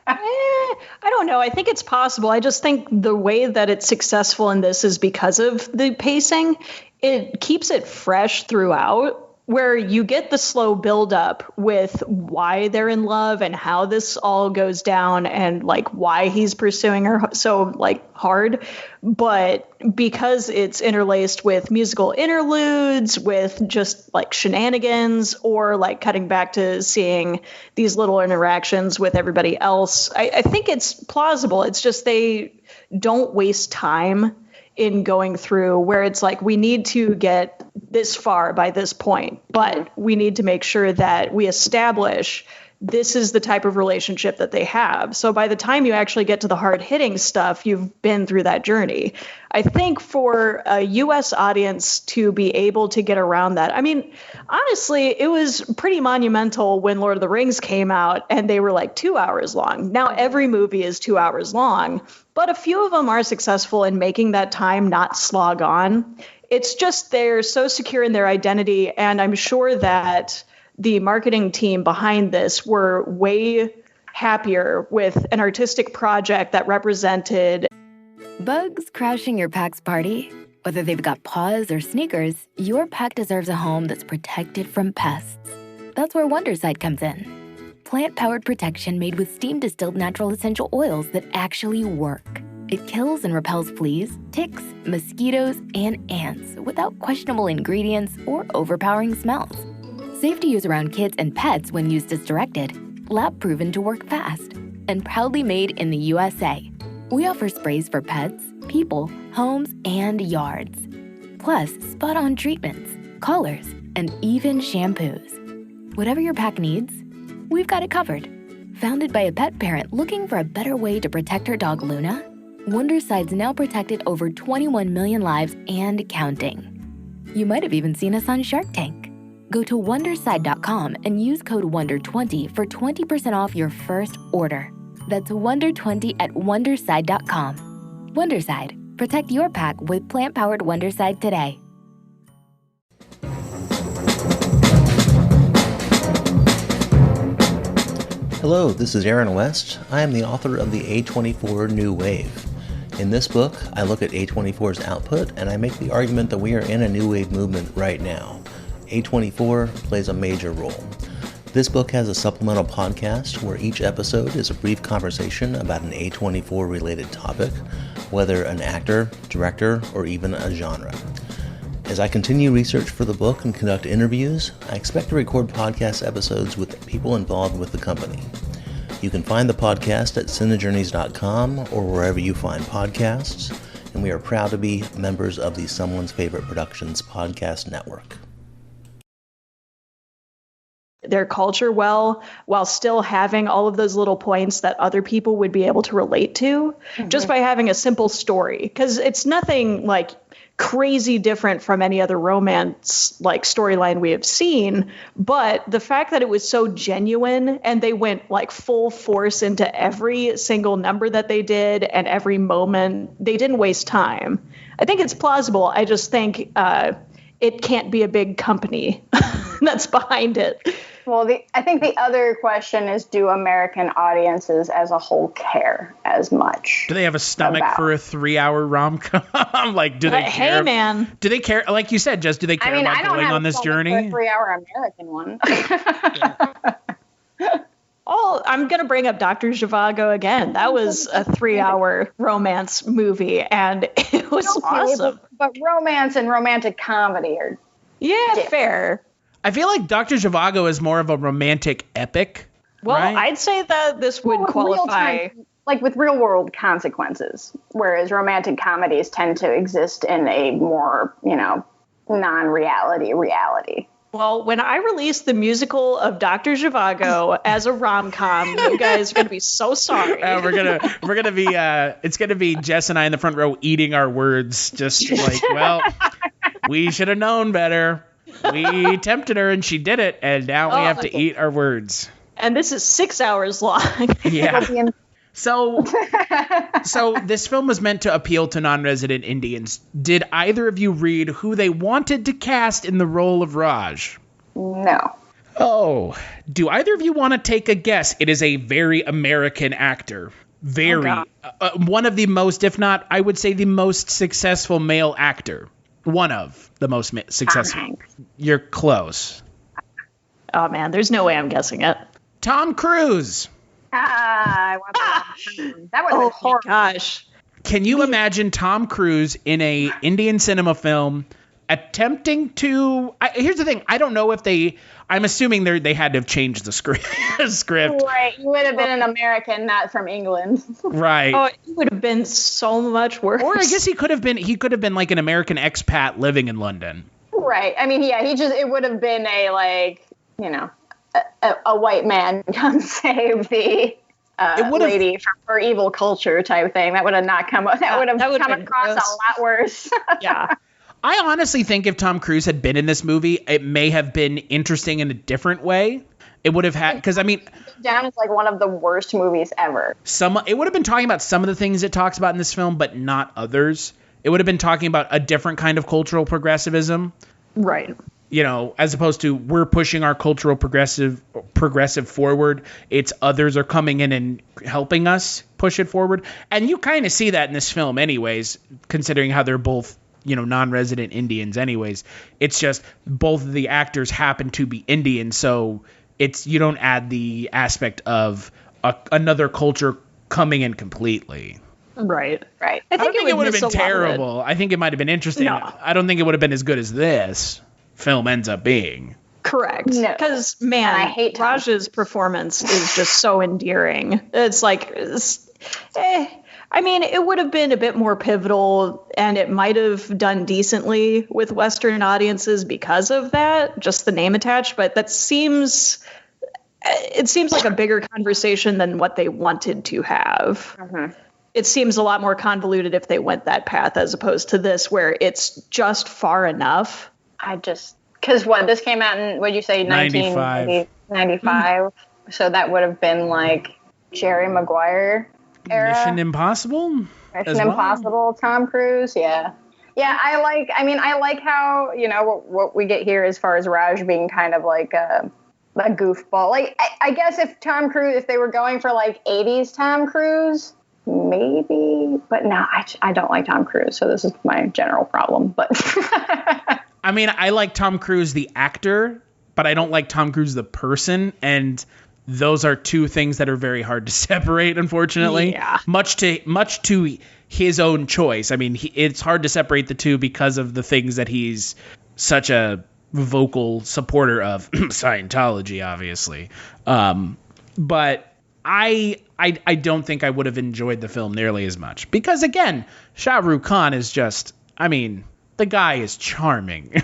I don't know. I think it's possible. I just think the way that it's successful in this is because of the pacing. It keeps it fresh throughout, where you get the slow buildup with why they're in love and how this all goes down and like why he's pursuing her so like hard. But because it's interlaced with musical interludes, with just like shenanigans, or like cutting back to seeing these little interactions with everybody else, I think it's plausible. It's just they don't waste time in going through where it's like, we need to get this far by this point, but we need to make sure that we establish this is the type of relationship that they have. So by the time you actually get to the hard-hitting stuff, you've been through that journey. I think for a U.S. audience to be able to get around that, I mean, honestly, it was pretty monumental when Lord of the Rings came out and they were like 2 hours long. Now every movie is 2 hours long, but a few of them are successful in making that time not slog on. It's just they're so secure in their identity, and I'm sure that the marketing team behind this were way happier with an artistic project that represented Bugs crashing your pack's party? Whether they've got paws or sneakers, your pack deserves a home that's protected from pests. That's where Wondercide comes in. Plant-powered protection made with steam-distilled natural essential oils that actually work. It kills and repels fleas, ticks, mosquitoes, and ants without questionable ingredients or overpowering smells. Safe to use around kids and pets when used as directed. Lab proven to work fast. And proudly made in the USA. We offer sprays for pets, people, homes, and yards. Plus, spot-on treatments, collars, and even shampoos. Whatever your pack needs, we've got it covered. Founded by a pet parent looking for a better way to protect her dog Luna, Wondercide's now protected over 21 million lives and counting. You might have even seen us on Shark Tank. Go to Wondercide.com and use code WONDER20 for 20% off your first order. That's WONDER20 at Wondercide.com. Wondercide. Protect your pack with plant-powered Wondercide today. Hello, this is Aaron West. I am the author of the A24 New Wave. In this book, I look at A24's output and I make the argument that we are in a new wave movement right now. A24 plays a major role. This book has a supplemental podcast where each episode is a brief conversation about an A24 related topic, whether an actor, director, or even a genre. As I continue research for the book and conduct interviews, I expect to record podcast episodes with people involved with the company. You can find the podcast at cinejourneys.com or wherever you find podcasts, and we are proud to be members of the Someone's Favorite Productions podcast network. Their culture well, while still having all of those little points that other people would be able to relate to, just by having a simple story. Because it's nothing like crazy different from any other romance like storyline we have seen, but the fact that it was so genuine and they went like full force into every single number that they did and every moment, they didn't waste time. I think it's plausible. I just think it can't be a big company that's behind it. Well, I think the other question is, do American audiences as a whole care as much? Do they have a stomach for a 3-hour rom-com? Like, do they care? Hey, man. Do they care? Like you said, Jess, do they care about going on this journey? I don't have a 3-hour American one. Oh, I'm going to bring up Dr. Zhivago again. That was a 3-hour romance movie, and it was awesome. But romance and romantic comedy are different. Fair. I feel like Dr. Zhivago is more of a romantic epic. Well, right? I'd say that this would qualify. Like with real world consequences, whereas romantic comedies tend to exist in a more, non-reality reality. Well, when I release the musical of Dr. Zhivago as a rom-com, you guys are going to be so sorry. We're gonna be it's gonna be Jess and I in the front row eating our words, just like, well, we should have known better. We tempted her and she did it, and now we have to eat our words. And this is 6 hours long. Yeah. So this film was meant to appeal to non-resident Indians. Did either of you read who they wanted to cast in the role of Raj? No. Oh, do either of you want to take a guess? It is a very American actor. One of the most, if not, I would say the most successful male actor. One of the most successful. You're close. Oh, man, there's no way I'm guessing it. Tom Cruise. I want that was horrible. Gosh. Can you imagine Tom Cruise in a Indian cinema film attempting to... here's the thing. I don't know if I'm assuming they had to have changed the script. Right. You would have been an American, not from England. Right. Oh, it would have been so much worse. Or I guess he could have been like an American expat living in London. Right. I mean, yeah, it would have been a a white man come save the lady from her evil culture type thing. That would have not come up. That would have come across gross. A lot worse. Yeah. I honestly think if Tom Cruise had been in this movie, it may have been interesting in a different way. It would have had, because I mean, Down is like one of the worst movies ever. It would have been talking about some of the things it talks about in this film, but not others. It would have been talking about a different kind of cultural progressivism. Right. You know, as opposed to we're pushing our cultural progressive forward. It's others are coming in and helping us push it forward. And you kind of see that in this film anyways, considering how they're both, you know, non-resident Indians anyways. It's just both of the actors happen to be Indian, so you don't add the aspect of another culture coming in completely. Right. Right. I don't think it would have been terrible. I think it might have been interesting. No. I don't think it would have been as good as this film ends up being. Correct. Because, man, I hate Raj's performance is just so endearing. It's like, I mean, it would have been a bit more pivotal, and it might have done decently with Western audiences because of that, just the name attached. But it seems like a bigger conversation than what they wanted to have. Mm-hmm. It seems a lot more convoluted if they went that path as opposed to this, where it's just far enough. Because this came out in, what'd you say, 1995? So that would have been like Jerry Maguire era. Mission Impossible? Mission Impossible, Tom Cruise, yeah. Yeah, I like how, you know, what we get here as far as Raj being kind of like a goofball. Like, I guess if they were going for like 80s Tom Cruise, maybe, but no, I don't like Tom Cruise, so this is my general problem. But I mean, I like Tom Cruise the actor, but I don't like Tom Cruise the person, and those are two things that are very hard to separate, unfortunately. Yeah. Much to his own choice. I mean, it's hard to separate the two because of the things that he's such a vocal supporter of. Scientology, obviously. But I don't think I would have enjoyed the film nearly as much. Because, again, Shah Rukh Khan is just, I mean, the guy is charming.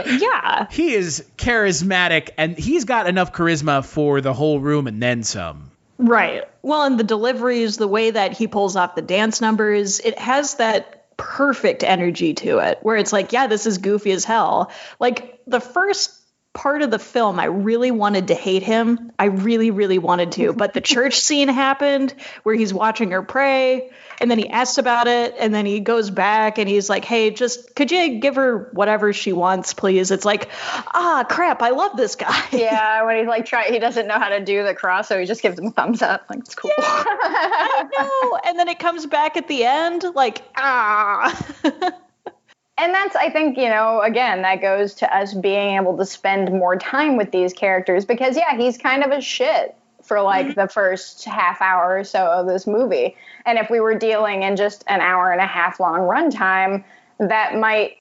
Yeah. He is charismatic, and he's got enough charisma for the whole room and then some. Right. Well, and the deliveries, the way that he pulls off the dance numbers, it has that perfect energy to it, where it's like, yeah, this is goofy as hell. Like, the first part of the film, I really wanted to hate him. I really, really wanted to. But the church scene happened where he's watching her pray, and then he asks about it, and then he goes back and he's like, hey, just could you give her whatever she wants, please? It's like, crap, I love this guy. Yeah, when he's like he doesn't know how to do the cross, so he just gives him a thumbs up. Like, it's cool. Yeah, I know. And then it comes back at the end, like, And that's, I think, you know, again, that goes to us being able to spend more time with these characters because, yeah, he's kind of a shit for like the first half hour or so of this movie. And if we were dealing in just an hour and a half long runtime, that might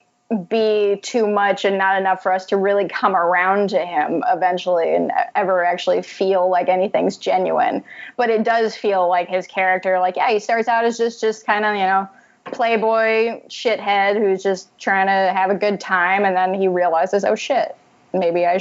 be too much and not enough for us to really come around to him eventually and ever actually feel like anything's genuine. But it does feel like his character, like, yeah, he starts out as just kind of, you know, playboy shithead who's just trying to have a good time, and then he realizes, oh shit, maybe I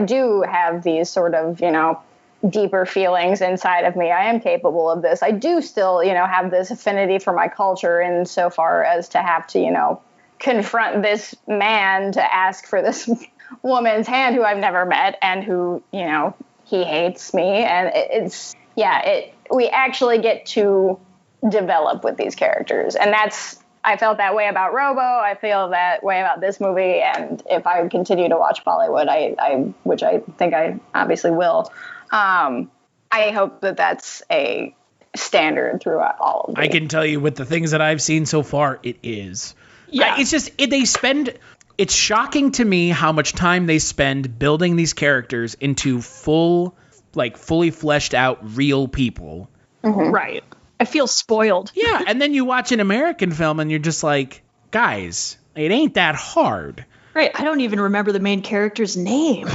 do have these sort of, you know, deeper feelings inside of me. I am capable of this. I do still, you know, have this affinity for my culture insofar as to have to, you know, confront this man to ask for this woman's hand who I've never met and who, you know, he hates me. And we actually get to develop with these characters. And I felt that way about Robo. I feel that way about this movie. And if I continue to watch Bollywood, which I think I obviously will, I hope that that's a standard throughout all of them. I can tell you with the things that I've seen so far, it is. Yeah. It's just, it's shocking to me how much time they spend building these characters into fully fleshed out real people. Mm-hmm. Right. I feel spoiled. Yeah, and then you watch an American film and you're just like, guys, it ain't that hard. Right, I don't even remember the main character's name.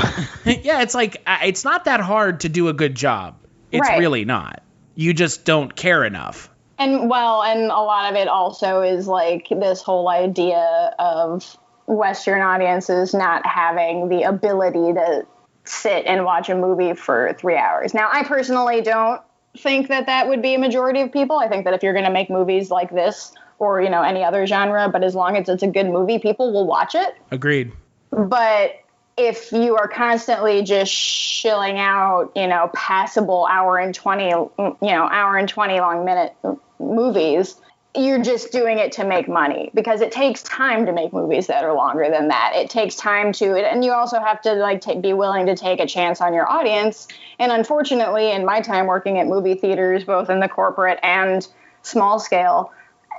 Yeah, it's like, it's not that hard to do a good job. It's really not. You just don't care enough. And a lot of it also is like this whole idea of Western audiences not having the ability to sit and watch a movie for 3 hours. Now, I personally don't think that would be a majority of people. I think that if you're going to make movies like this or, any other genre, but as long as it's a good movie, people will watch it. Agreed. But if you are constantly just shilling out, passable hour and 20 long minute movies, you're just doing it to make money, because it takes time to make movies that are longer than that. It takes time and you also have to be willing to take a chance on your audience. And unfortunately, in my time working at movie theaters, both in the corporate and small scale,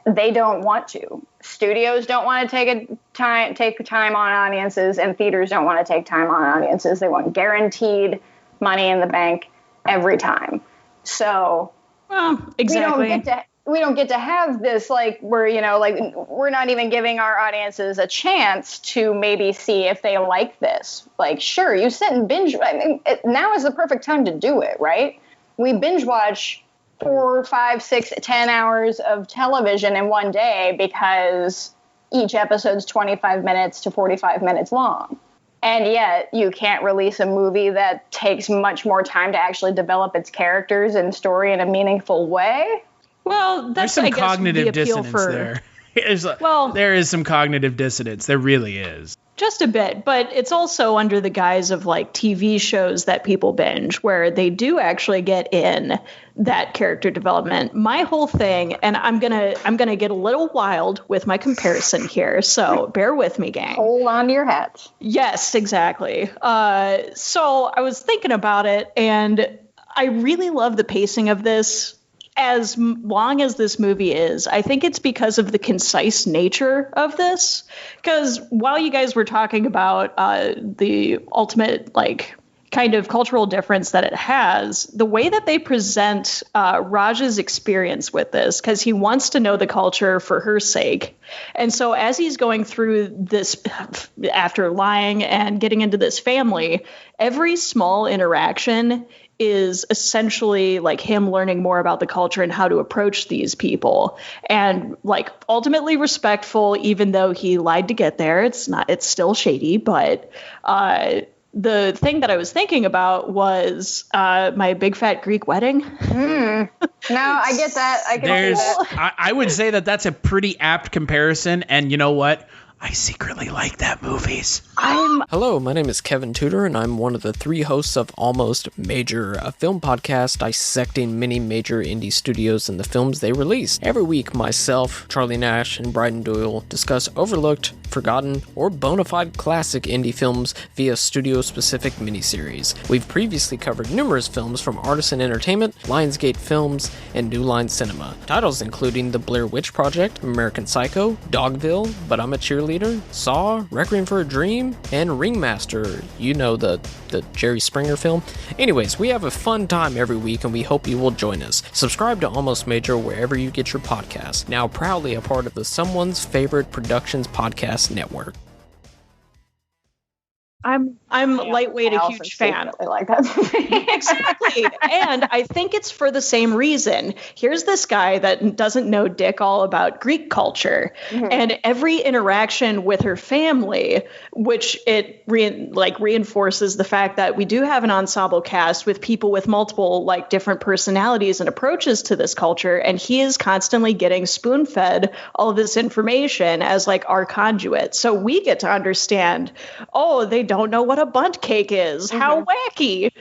they don't want to. Studios don't want to take time on audiences, and theaters don't want to take time on audiences. They want guaranteed money in the bank every time. So exactly. We don't get to have this, we're not even giving our audiences a chance to maybe see if they like this. Like, sure, you sit and binge. Now is the perfect time to do it, right? We binge watch 4, 5, 6, 10 hours of television in one day because each episode's 25 minutes to 45 minutes long. And yet you can't release a movie that takes much more time to actually develop its characters and story in a meaningful way. Well, there's some cognitive dissonance there. There is some cognitive dissonance. There really is. Just a bit, but it's also under the guise of TV shows that people binge, where they do actually get in that character development. My whole thing, and I'm gonna get a little wild with my comparison here, so bear with me, gang. Hold on to your hats. Yes, exactly. So I was thinking about it, and I really love the pacing of this. As long as this movie is, I think it's because of the concise nature of this. Because while you guys were talking about the ultimate, kind of cultural difference that it has, the way that they present Raj's experience with this, because he wants to know the culture for her sake. And so as he's going through this, after lying and getting into this family, every small interaction is essentially him learning more about the culture and how to approach these people, and ultimately respectful, even though he lied to get there. It's still shady, but the thing that I was thinking about was my big fat Greek wedding. No, I get that. I can see that. I would say that that's a pretty apt comparison, and you know what? I secretly like that movies. Hello, my name is Kevin Tudor, and I'm one of the 3 hosts of Almost Major, a film podcast dissecting many major indie studios and the films they release. Every week, myself, Charlie Nash, and Bryden Doyle discuss overlooked, forgotten, or bona fide classic indie films via studio-specific miniseries. We've previously covered numerous films from Artisan Entertainment, Lionsgate Films, and New Line Cinema. Titles including The Blair Witch Project, American Psycho, Dogville, But I'm a Cheerleader, Saw, Requiem for a Dream, and Ringmaster. You know, the Jerry Springer film. Anyways, we have a fun time every week, and we hope you will join us. Subscribe to Almost Major wherever you get your podcasts. Now proudly a part of the Someone's Favorite Productions podcast network. I'm lightweight a huge fan. I like that movie. Exactly. And I think it's for the same reason. Here's this guy that doesn't know dick all about Greek culture. Mm-hmm. And every interaction with her family, which it reinforces the fact that we do have an ensemble cast with people with multiple different personalities and approaches to this culture. And he is constantly getting spoon-fed all of this information as our conduit. So we get to understand, they don't know what a bundt cake is. How wacky.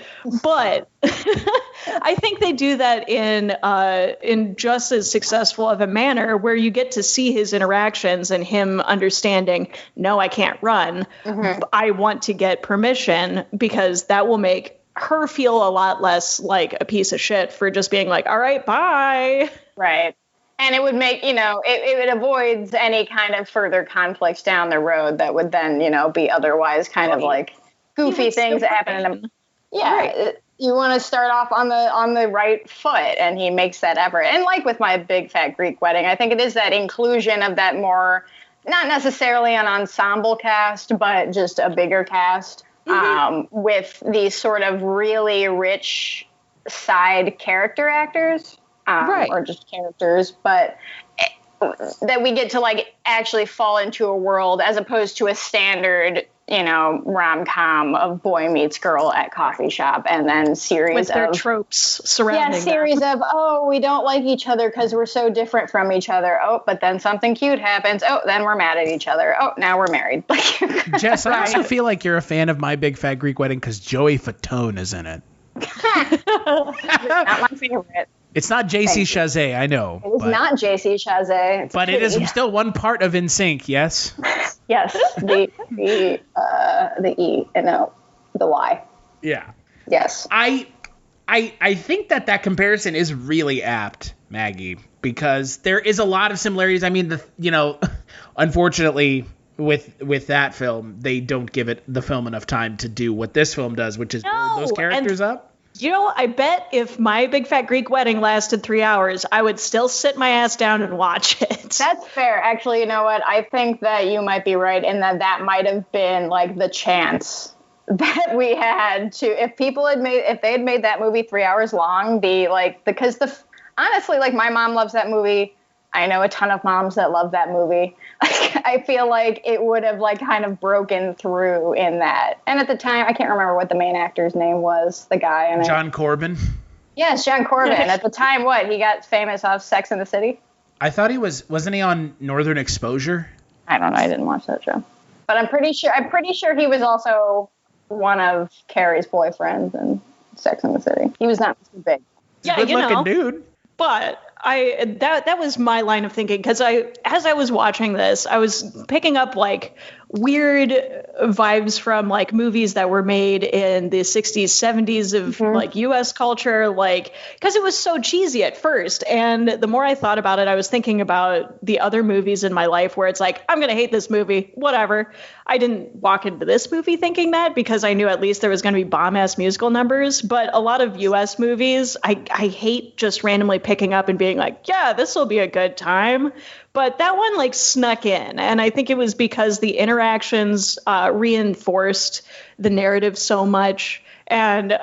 But I think they do that in just as successful of a manner, where you get to see his interactions and him understanding, no, I can't run. Mm-hmm. I want to get permission, because that will make her feel a lot less like a piece of shit for just being all right, bye. Right. And it would make, it avoids any kind of further conflicts down the road that would then, be otherwise kind of goofy things that happen. Yeah. Right. You want to start off on the right foot, and he makes that effort. And with my big fat Greek wedding, I think it is that inclusion of that more, not necessarily an ensemble cast, but just a bigger cast, with these sort of really rich side character actors. Or just characters, but that we get to actually fall into a world, as opposed to a standard rom-com of boy meets girl at coffee shop, and then series with their of tropes surrounding them. series of, we don't like each other because we're so different from each other. Oh, but then something cute happens. Oh, then we're mad at each other. Oh, now we're married. Jess, I also feel like you're a fan of My Big Fat Greek Wedding because Joey Fatone is in it. Not my favorite. It's not JC Chazé, I know. It is not JC Chazé. But it is still one part of NSYNC, yes? Yes, the E and no, the Y. Yeah. Yes. I think that comparison is really apt, Maggie, because there is a lot of similarities. I mean, unfortunately, with that film, they don't give the film enough time to do what this film does, which is build those characters up. I bet if My Big Fat Greek Wedding lasted 3 hours, I would still sit my ass down and watch it. That's fair. Actually, you know what? I think that you might be right in that might have been like the chance that we had to, if they had made that movie 3 hours long, honestly, like my mom loves that movie. I know a ton of moms that love that movie. I feel like it would have kind of broken through in that. And at the time, I can't remember what the main actor's name was, the guy in it. John Corbin. Yes, John Corbin. At the time, he got famous off Sex and the City? I thought wasn't he on Northern Exposure? I don't know. I didn't watch that show. But I'm pretty sure he was also one of Carrie's boyfriends in Sex and the City. He was not Mr. Big. Yeah, good looking dude. But that was my line of thinking, because as I was watching this, I was picking up weird vibes from movies that were made in the 60s, 70s of US culture, because it was so cheesy at first. And the more I thought about it, I was thinking about the other movies in my life where it's I'm going to hate this movie, whatever. I didn't walk into this movie thinking that, because I knew at least there was going to be bomb-ass musical numbers. But a lot of US movies, I hate just randomly picking up and being yeah, this will be a good time. But that one snuck in. And I think it was because the interactions reinforced the narrative so much. And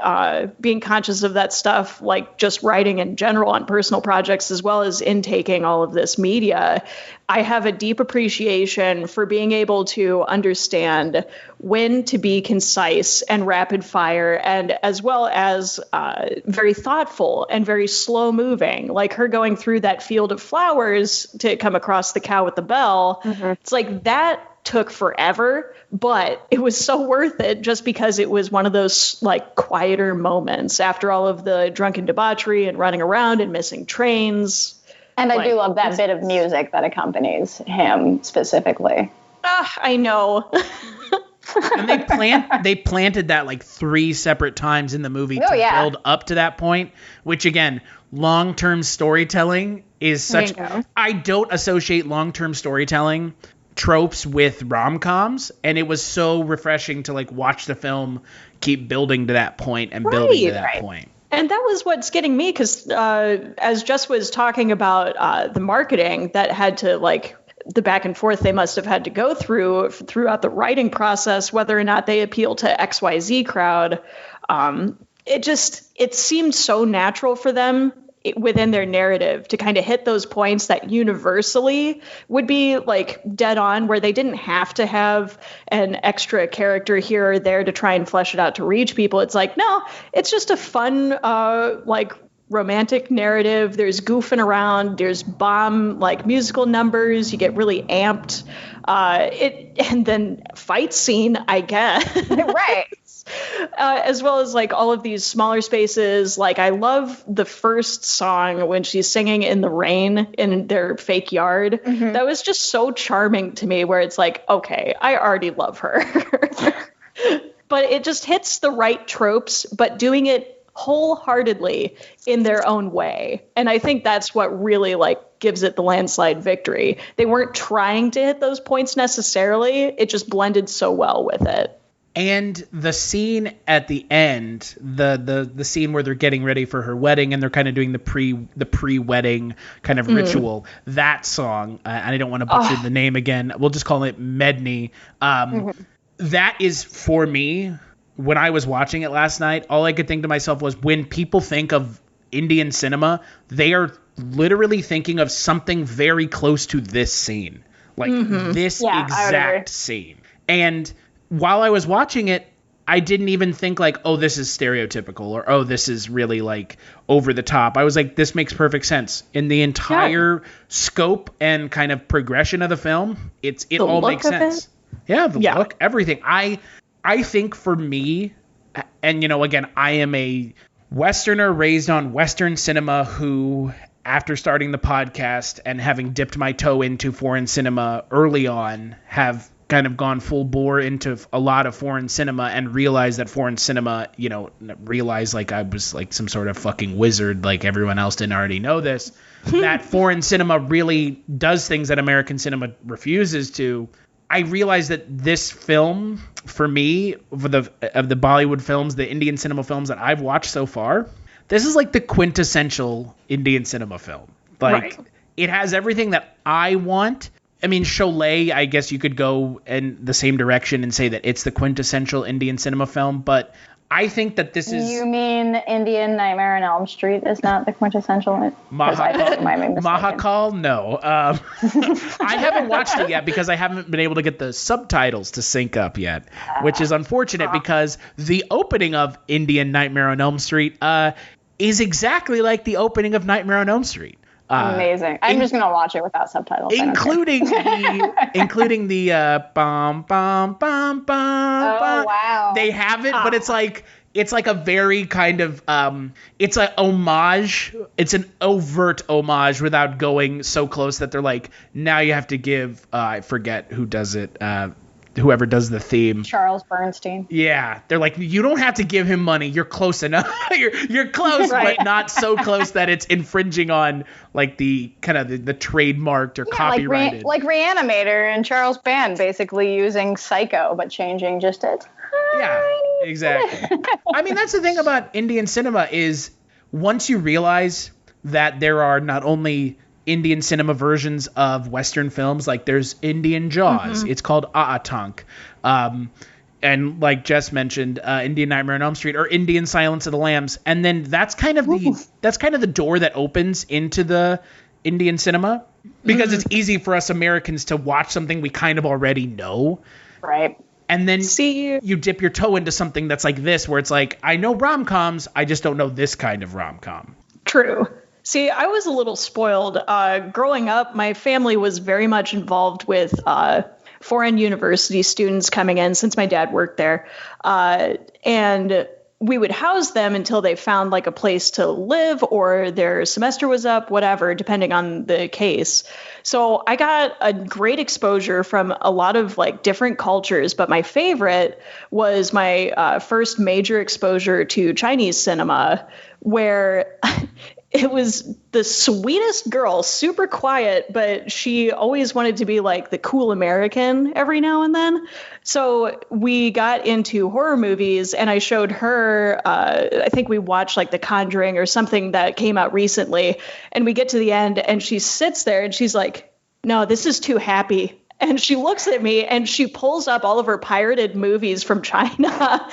being conscious of that stuff, just writing in general on personal projects, as well as intaking all of this media, I have a deep appreciation for being able to understand when to be concise and rapid fire, and as well as very thoughtful and very slow moving, like her going through that field of flowers to come across the cow with the bell. Mm-hmm. It's that took forever, but it was so worth it, just because it was one of those quieter moments after all of the drunken debauchery and running around and missing trains. And I do love that bit of music that accompanies him specifically. I know. And they planted that 3 separate times in the movie to build up to that point, which again, long-term storytelling is such. I don't associate long-term storytelling tropes with rom-coms, and it was so refreshing to watch the film keep building to that point and building to that point. And that was what's getting me, because as Jess was talking about the marketing that had to the back and forth they must have had to go throughout the writing process, whether or not they appeal to XYZ crowd, it seemed so natural for them within their narrative to kind of hit those points that universally would be dead on, where they didn't have to have an extra character here or there to try and flesh it out to reach people. It's no, it's just a fun, romantic narrative. There's goofing around, there's bomb musical numbers, you get really amped, and then fight scene, I guess. Right. As well as all of these smaller spaces. I love the first song when she's singing in the rain in their fake yard. Mm-hmm. That was just so charming to me, where it's okay, I already love her. But it just hits the right tropes, but doing it wholeheartedly in their own way. And I think that's what really gives it the landslide victory. They weren't trying to hit those points necessarily. It just blended so well with it. And the scene at the end, the scene where they're getting ready for her wedding and they're kind of doing the pre-wedding kind of ritual, that song, and I don't want to butcher the name again, we'll just call it Medney. That is, for me, when I was watching it last night, all I could think to myself was, when people think of Indian cinema, they are literally thinking of something very close to this scene. This exact scene. And while I was watching it, I didn't even think like, oh, this is stereotypical or, oh, this is really like over the top. I was like, this makes perfect sense in the entire scope and kind of progression of the film. It all makes sense. Yeah. The look, everything. I think for me, and again, I am a Westerner raised on Western cinema who, after starting the podcast and having dipped my toe into foreign cinema early on, have kind of gone full bore into a lot of foreign cinema and realized that foreign cinema, realized like I was like some sort of fucking wizard, like everyone else didn't already know this, that foreign cinema really does things that American cinema refuses to. I realized that this film, for me, of the Bollywood films, the Indian cinema films that I've watched so far, this is like the quintessential Indian cinema film. Like, it has everything that I want. I mean, Sholay, I guess you could go in the same direction and say that it's the quintessential Indian cinema film, but I think that this is... You mean Indian Nightmare on Elm Street is not the quintessential? Mahakal? No. I haven't watched it yet because I haven't been able to get the subtitles to sync up yet, which is unfortunate because the opening of Indian Nightmare on Elm Street is exactly like the opening of Nightmare on Elm Street. Amazing. I'm just gonna watch it without subtitles. Including the bum bum bum bum. Oh wow. They have it, but it's like a very kind of it's an homage. It's an overt homage without going so close that they're like, now you have to give I forget who does it. Whoever does the theme, Charles Bernstein. Yeah, they're like, you don't have to give him money. You're close enough. you're close, but not so close that it's infringing on like the kind of the trademarked or copyrighted. Like Reanimator and Charles Band basically using Psycho but changing just it. Yeah, exactly. I mean, that's the thing about Indian cinema is once you realize that there are not only Indian cinema versions of Western films, like there's Indian Jaws. It's called Aatank. And like Jess mentioned, Indian Nightmare on Elm Street or Indian Silence of the Lambs. And then that's kind of the door that opens into the Indian cinema because it's easy for us Americans to watch something we kind of already know. Right. And then you dip your toe into something that's like this, where it's like, I know rom-coms, I just don't know this kind of rom-com. True. See, I was a little spoiled. Growing up, my family was very much involved with foreign university students coming in since my dad worked there. And we would house them until they found like a place to live or their semester was up, whatever, depending on the case. So I got a great exposure from a lot of like different cultures, but my favorite was my first major exposure to Chinese cinema, where it was the sweetest girl, super quiet, but she always wanted to be like the cool American every now and then. So we got into horror movies and I showed her, I think we watched like The Conjuring or something that came out recently. And we get to the end and she sits there and she's like, no, this is too happy. And she looks at me and she pulls up all of her pirated movies from China.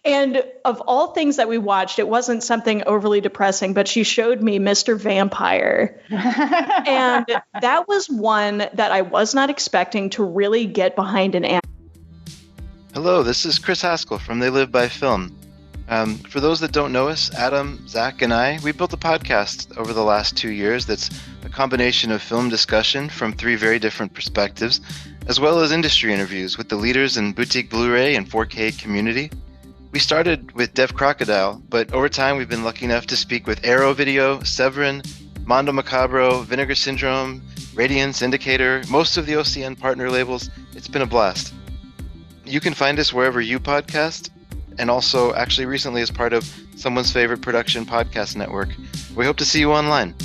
And of all things that we watched, it wasn't something overly depressing, but she showed me Mr. Vampire. And that was one that I was not expecting to really get behind an. Hello, this is Chris Haskell from They Live by Film. For those that don't know us, Adam, Zach, and I, we built a podcast over the last 2 years that's a combination of film discussion from 3 very different perspectives, as well as industry interviews with the leaders in boutique Blu-ray and 4K community. We started with Deaf Crocodile, but over time we've been lucky enough to speak with Arrow Video, Severin, Mondo Macabro, Vinegar Syndrome, Radiance, Indicator, most of the OCN partner labels. It's been a blast. You can find us wherever you podcast, and also actually recently as part of Someone's Favorite Production Podcast Network. We hope to see you online.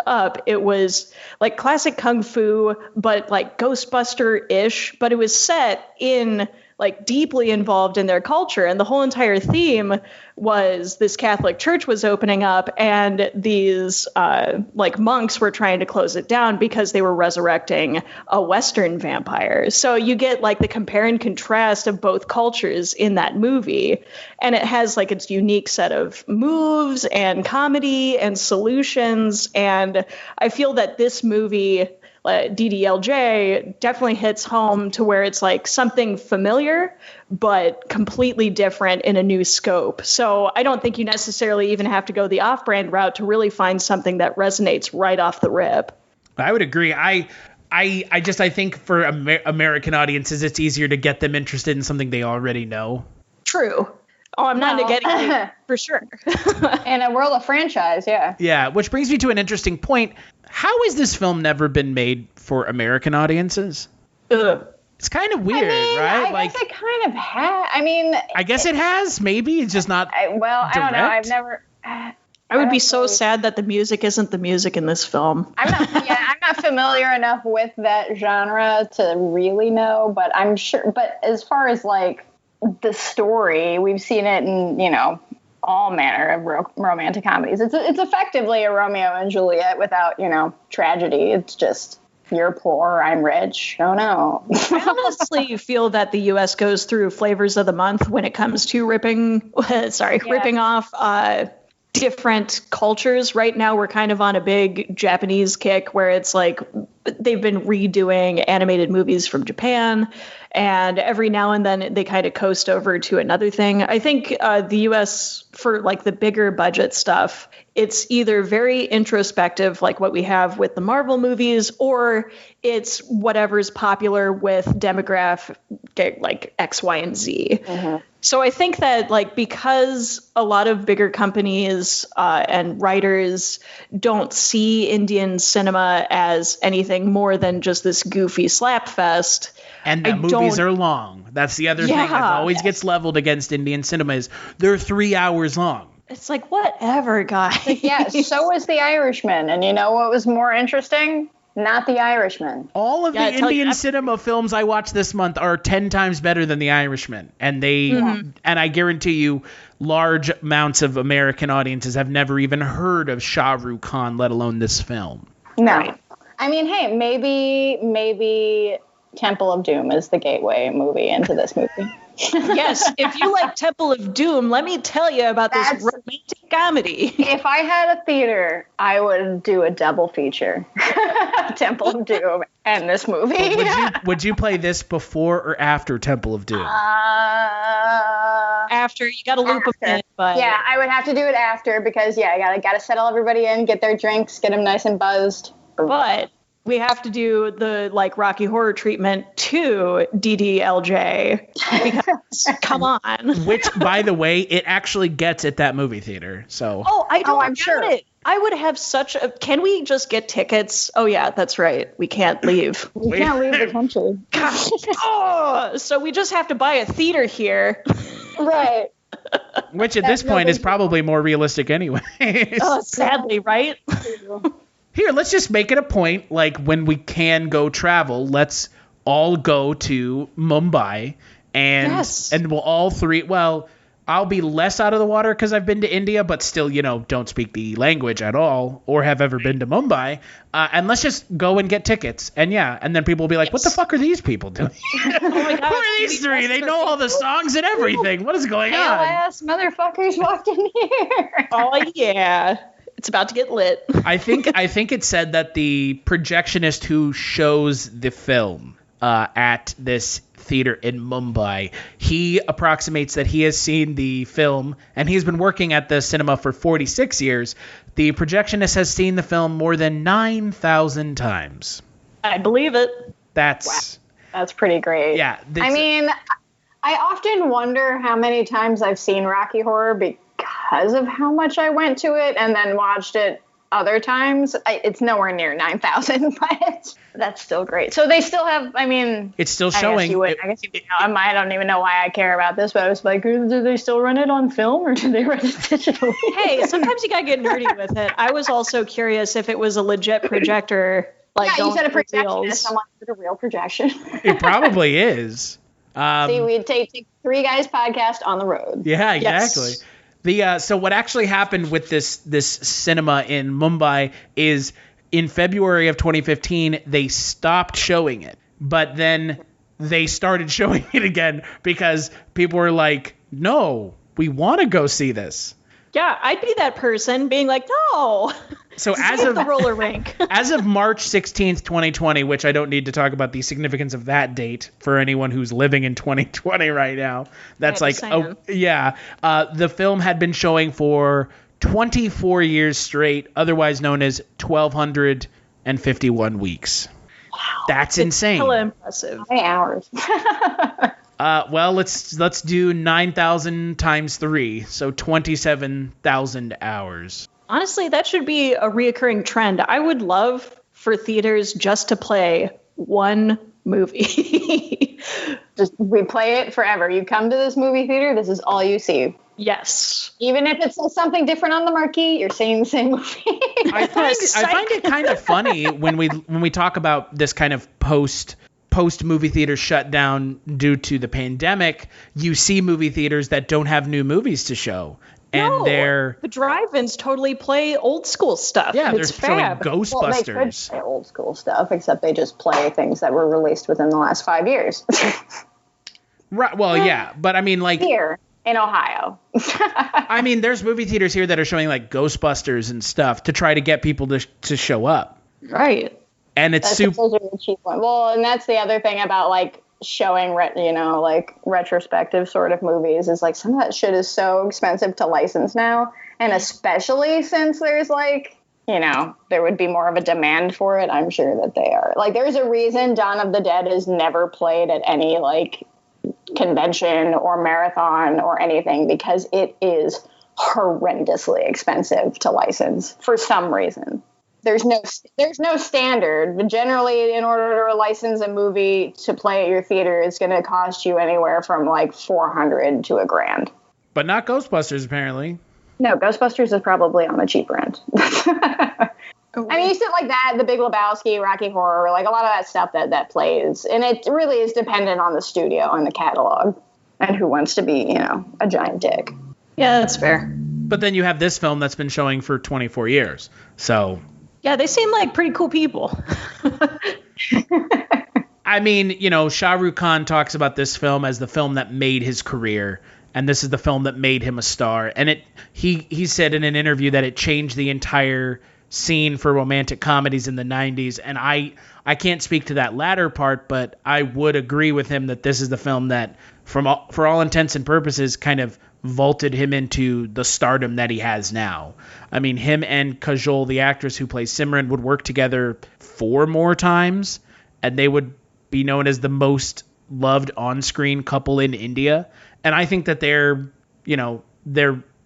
Up, it was like classic kung fu, but like Ghostbuster-ish, but it was set in like deeply involved in their culture. And the whole entire theme was this Catholic church was opening up and these like monks were trying to close it down because they were resurrecting a Western vampire. So you get like the compare and contrast of both cultures in that movie. And it has like its unique set of moves and comedy and solutions. And I feel that this movie DDLJ definitely hits home to where it's like something familiar, but completely different in a new scope. So I don't think you necessarily even have to go the off-brand route to really find something that resonates right off the rip. I would agree. I think for American audiences, it's easier to get them interested in something they already know. True. Oh, I'm not getting it for sure. In a world of franchise, yeah. Yeah, which brings me to an interesting point. How has this film never been made for American audiences? It's kind of weird, right? I guess it kind of has. I guess it has. Maybe it's just not. I don't know. I've never. I would be so sad that the music isn't the music in this film. I'm not familiar enough with that genre to really know, but I'm sure. But as far as like the story, we've seen it in, all manner of romantic comedies. It's effectively a Romeo and Juliet without, tragedy. It's just, you're poor, I'm rich. Oh no. I honestly feel that the U.S. goes through flavors of the month when it comes to ripping off different cultures. Right now, we're kind of on a big Japanese kick where it's like they've been redoing animated movies from Japan, and every now and then they kind of coast over to another thing. I think the U.S. for like the bigger budget stuff, it's either very introspective, like what we have with the Marvel movies, or it's whatever's popular with demographic like X, Y, and Z. Mm-hmm. So I think that like because a lot of bigger companies and writers don't see Indian cinema as anything more than just this goofy slap fest. And the movies are long. That's the other thing that always gets leveled against Indian cinema is they're 3 hours long. It's like, whatever, guys. Yeah, so was The Irishman. And you know what was more interesting? Not The Irishman. All of the Indian cinema films I watched this month are 10 times better than The Irishman. And and I guarantee you, large amounts of American audiences have never even heard of Shah Rukh Khan, let alone this film. No. I mean, hey, maybe Temple of Doom is the gateway movie into this movie. Yes, if you like Temple of Doom, let me tell you about this romantic comedy. If I had a theater, I would do a double feature. Temple of Doom and this movie. Would you play this before or after Temple of Doom? After. You got to loop them in. But yeah, I would have to do it after because, I got to settle everybody in, get their drinks, get them nice and buzzed. But we have to do the like Rocky Horror treatment to DDLJ because come on. Which, by the way, it actually gets at that movie theater. So I'm sure it. I would have such a. Can we just get tickets? Oh yeah, that's right. We can't leave. We can't leave the country. So we just have to buy a theater here. Right. Which at this point is probably more realistic anyway. Sadly, right? Here, let's just make it a point, like when we can go travel, let's all go to Mumbai and we'll all three, I'll be less out of the water because I've been to India, but still, don't speak the language at all or have ever been to Mumbai. And let's just go and get tickets. And and then people will be like, what the fuck are these people doing? Oh my God, who are these three? They know all the songs and everything. What is going on? Ass motherfuckers walked in here. Oh yeah. It's about to get lit. I think it said that the projectionist who shows the film at this theater in Mumbai, he approximates that he has seen the film, and he's been working at the cinema for 46 years. The projectionist has seen the film more than 9,000 times. I believe it. That's pretty great. Yeah. I often wonder how many times I've seen Rocky Horror because of how much I went to it and then watched it other times. It's nowhere near 9,000, but that's still great. So they still have, it's still showing. I don't even know why I care about this, but I was like, do they still run it on film or do they run it digitally? Hey, sometimes you gotta get nerdy with it. I was also curious if it was a legit projector. You said a projectionist. I'm like, is it a real projection? It probably is. See, we take Three Guys podcast on the road. Yeah, exactly. Yes. So what actually happened with this cinema in Mumbai is in February of 2015, they stopped showing it, but then they started showing it again because people were like, no, we want to go see this. Yeah, I'd be that person being like, no. So as of the roller rink. As of March 16th, 2020, which I don't need to talk about the significance of that date for anyone who's living in 2020 right now. That's like, the film had been showing for 24 years straight, otherwise known as 1,251 weeks. Wow. That's insane. Hella impressive. How many hours? Well, let's do 9,000 times 3, so 27,000 hours. Honestly, that should be a reoccurring trend. I would love for theaters just to play one movie. We play it forever. You come to this movie theater, this is all you see. Yes. Even if it says something different on the marquee, you're seeing the same movie. I find it kind of funny when we talk about this kind of post movie theater shutdown due to the pandemic. You see movie theaters that don't have new movies to show. And the drive-ins totally play old school stuff. Yeah, it's they're showing Ghostbusters. Well, they could play old school stuff, except they just play things that were released within the last 5 years. Right. Well, yeah, but I mean, like here in Ohio. I mean, there's movie theaters here that are showing like Ghostbusters and stuff to try to get people to show up. Right. And it's super a cheap one. Well, and that's the other thing about like showing, like retrospective sort of movies is like some of that shit is so expensive to license now. And especially since there's like, there would be more of a demand for it. I'm sure that they are. Like, there's a reason Dawn of the Dead is never played at any like convention or marathon or anything, because it is horrendously expensive to license for some reason. There's no standard, but generally in order to license a movie to play at your theater, it's going to cost you anywhere from like $400 to $1,000. But not Ghostbusters, apparently. No, Ghostbusters is probably on the cheaper end. I mean, you said like that, The Big Lebowski, Rocky Horror, like a lot of that stuff that plays. And it really is dependent on the studio and the catalog and who wants to be, a giant dick. Yeah, that's fair. But then you have this film that's been showing for 24 years. So... yeah, they seem like pretty cool people. I mean, Shah Rukh Khan talks about this film as the film that made his career, and this is the film that made him a star. And he said in an interview that it changed the entire scene for romantic comedies in the 90s. And I can't speak to that latter part, but I would agree with him that this is the film that, for all intents and purposes, kind of vaulted him into the stardom that he has now. I mean, him and Kajol, the actress who plays Simran, would work together 4 more times, and they would be known as the most loved on-screen couple in India. And I think that their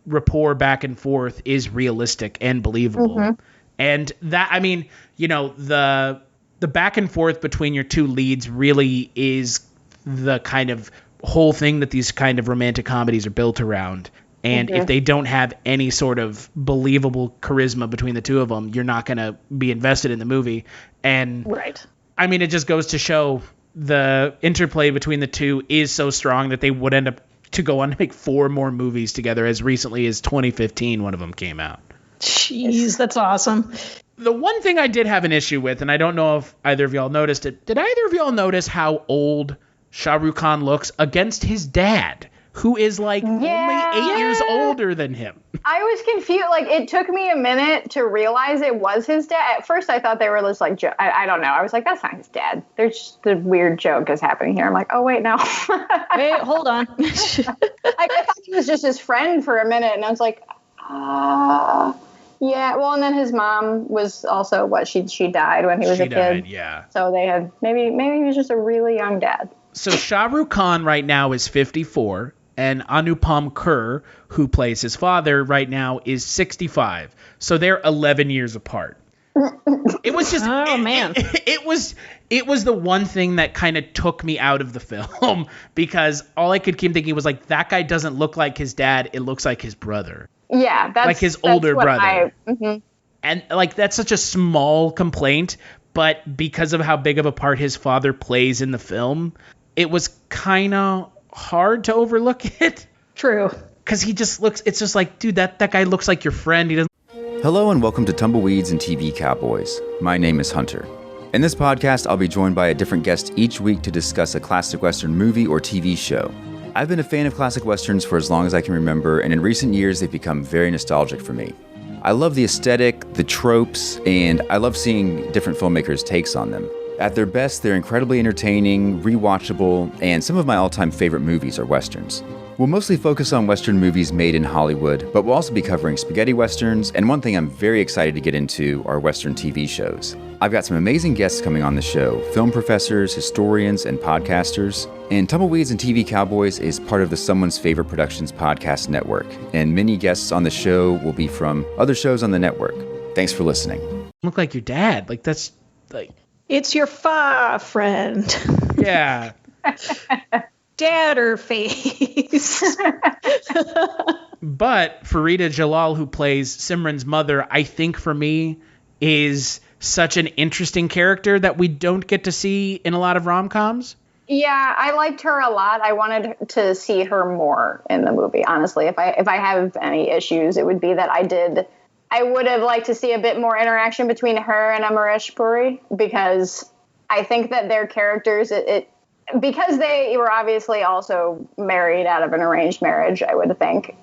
rapport back and forth is realistic and believable. Mm-hmm. And that, I mean, the back and forth between your two leads really is the kind of whole thing that these kind of romantic comedies are built around. And if they don't have any sort of believable charisma between the two of them, you're not going to be invested in the movie. And right. I mean, it just goes to show the interplay between the two is so strong that they would end up to go on to make 4 more movies together as recently as 2015. One of them came out. Jeez, that's awesome. The one thing I did have an issue with, and I don't know if either of y'all noticed it, did either of y'all notice how old Shah Rukh Khan looks against his dad, who is like only 8 years older than him? I was confused. Like, it took me a minute to realize it was his dad. At first, I thought they were just like, I don't know. I was like, that's not his dad. There's just a weird joke is happening here. I'm like, oh, wait, no. Wait, hold on. I thought he was just his friend for a minute, and I was like, yeah. Well, and then his mom was also she died when he was a kid. Yeah. So they had maybe he was just a really young dad. So Shah Rukh Khan right now is 54, and Anupam Kher, who plays his father right now, is 65. So they're 11 years apart. It was just it was the one thing that kind of took me out of the film, because all I could keep thinking was like, that guy doesn't look like his dad, it looks like his brother. Yeah, that's like his older brother. And like, that's such a small complaint, but because of how big of a part his father plays in the film, it was kind of hard to overlook it. True. Because he just looks, it's just like, dude, that guy looks like your friend. He doesn't. Hello and welcome to Tumbleweeds and TV Cowboys. My name is Hunter. In this podcast, I'll be joined by a different guest each week to discuss a classic Western movie or TV show. I've been a fan of classic westerns for as long as I can remember, and in recent years they've become very nostalgic for me. I love the aesthetic, the tropes, and I love seeing different filmmakers' takes on them. At their best, they're incredibly entertaining, rewatchable, and some of my all-time favorite movies are westerns. We'll mostly focus on Western movies made in Hollywood, but we'll also be covering spaghetti westerns, and one thing I'm very excited to get into are Western TV shows. I've got some amazing guests coming on the show, film professors, historians, and podcasters. And Tumbleweeds and TV Cowboys is part of the Someone's Favorite Productions podcast network, and many guests on the show will be from other shows on the network. Thanks for listening. Look like your dad. Like, that's like... It's your friend. Yeah. Dadder face. But Farida Jalal, who plays Simran's mother, I think for me is such an interesting character that we don't get to see in a lot of rom-coms. Yeah, I liked her a lot. I wanted to see her more in the movie, honestly. If I have any issues, it would be that I would have liked to see a bit more interaction between her and Amrish Puri, because I think that their characters, because they were obviously also married out of an arranged marriage, I would think.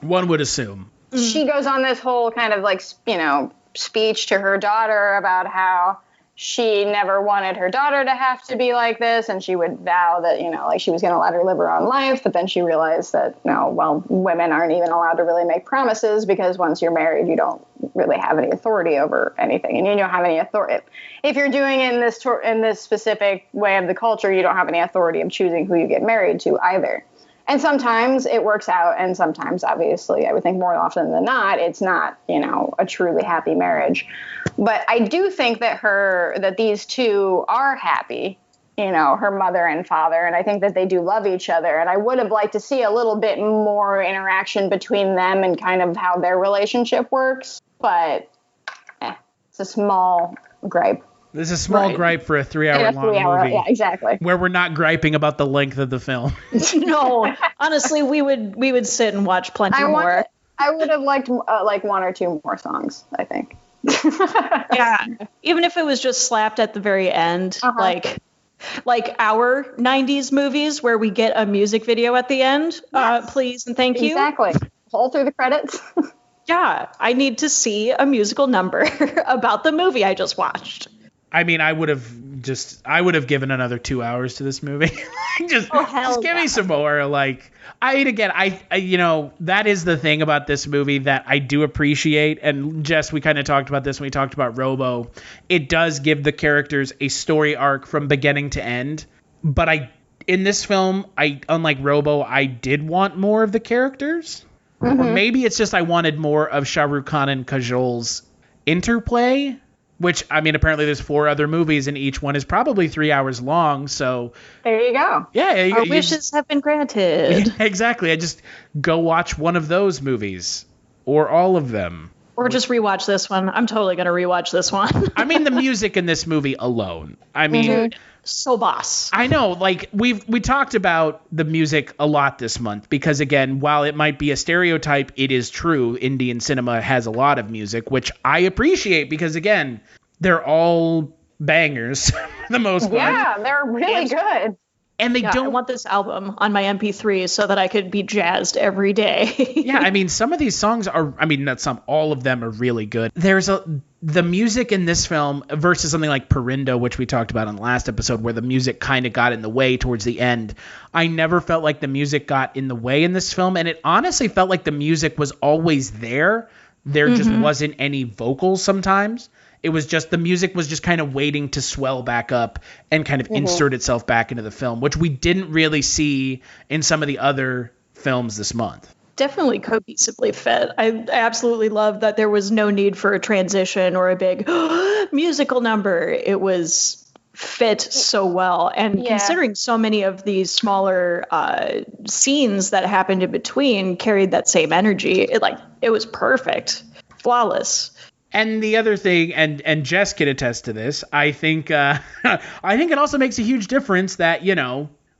One would assume. She goes on this whole kind of speech to her daughter about how she never wanted her daughter to have to be like this, and she would vow that, she was going to let her live her own life, but then she realized that, women aren't even allowed to really make promises, because once you're married, you don't really have any authority over anything, and you don't have any authority. If you're doing it in this specific way of the culture, you don't have any authority of choosing who you get married to either. And sometimes it works out, and sometimes, obviously, I would think more often than not, it's not, a truly happy marriage. But I do think that these two are happy, her mother and father, and I think that they do love each other. And I would have liked to see a little bit more interaction between them and kind of how their relationship works. But it's a small gripe. This is a small gripe for a 3-hour long movie. Yeah, exactly. Where we're not griping about the length of the film. No, honestly, we would sit and watch plenty more. I would have liked one or two more songs, I think. Yeah, even if it was just slapped at the very end, like our 90s movies where we get a music video at the end, please and thank you. Exactly. All through the credits. Yeah, I need to see a musical number about the movie I just watched. I mean, I would have given another 2 hours to this movie. just give me some more. Like, that is the thing about this movie that I do appreciate. And Jess, we kind of talked about this when we talked about Robo. It does give the characters a story arc from beginning to end. But in this film, unlike Robo, I did want more of the characters. Mm-hmm. Or maybe it's just I wanted more of Shah Rukh Khan and Kajol's interplay. Which, I mean, apparently there's 4 other movies and each one is probably 3 hours long. So there you go. Yeah. Our wishes have been granted. Yeah, exactly. I just go watch one of those movies or all of them. Or just rewatch this one. I'm totally going to rewatch this one. I mean, the music in this movie alone. I mean, dude, so boss. I know, like we talked about the music a lot this month because, again, while it might be a stereotype, it is true. Indian cinema has a lot of music, which I appreciate because, again, they're all bangers for the most part. Yeah, they're really good. And I want this album on my MP3 so that I could be jazzed every day. Yeah, I mean, some of these songs are, not some, all of them are really good. The music in this film versus something like Perindo, which we talked about in the last episode, where the music kind of got in the way towards the end. I never felt like the music got in the way in this film, and it honestly felt like the music was always there. There just wasn't any vocals sometimes. It was just the music was just kind of waiting to swell back up and kind of insert itself back into the film, which we didn't really see in some of the other films this month. Definitely cohesively fit. I absolutely love that there was no need for a transition or a big musical number. It was fit so well. And considering so many of these smaller scenes that happened in between carried that same energy, it was perfect. Flawless. And the other thing, and Jess can attest to this, I think it also makes a huge difference that,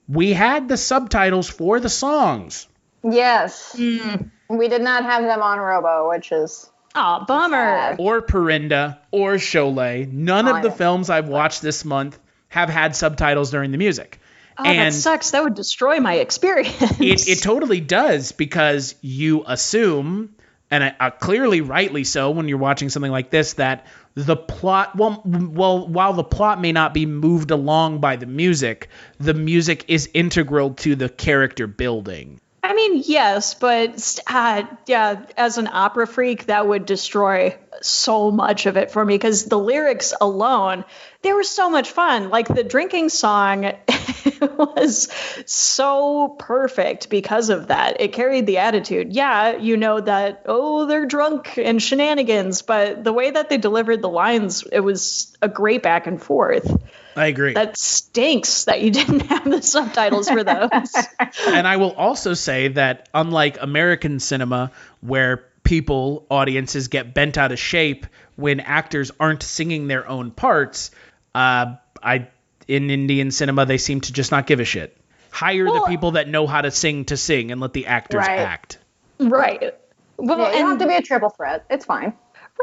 we had the subtitles for the songs. Yes. We did not have them on Robo, which is bummer. Sad. Or Perinda or Sholay. None of the films I've watched this month have had subtitles during the music. Oh, that sucks. That would destroy my experience. It totally does, because you assume, and clearly rightly so when you're watching something like this, that the plot, well, while the plot may not be moved along by the music is integral to the character building. I mean, yes, but as an opera freak, that would destroy so much of it for me, because the lyrics alone, they were so much fun. Like the drinking song was so perfect because of that. It carried the attitude. Yeah, you know that, they're drunk and shenanigans, but the way that they delivered the lines, it was a great back and forth. I agree. That stinks that you didn't have the subtitles for those. And I will also say that unlike American cinema, where audiences get bent out of shape when actors aren't singing their own parts, in Indian cinema, they seem to just not give a shit. Hire the people that know how to sing and let the actors act. Right. Well, you don't have to be a triple threat. It's fine.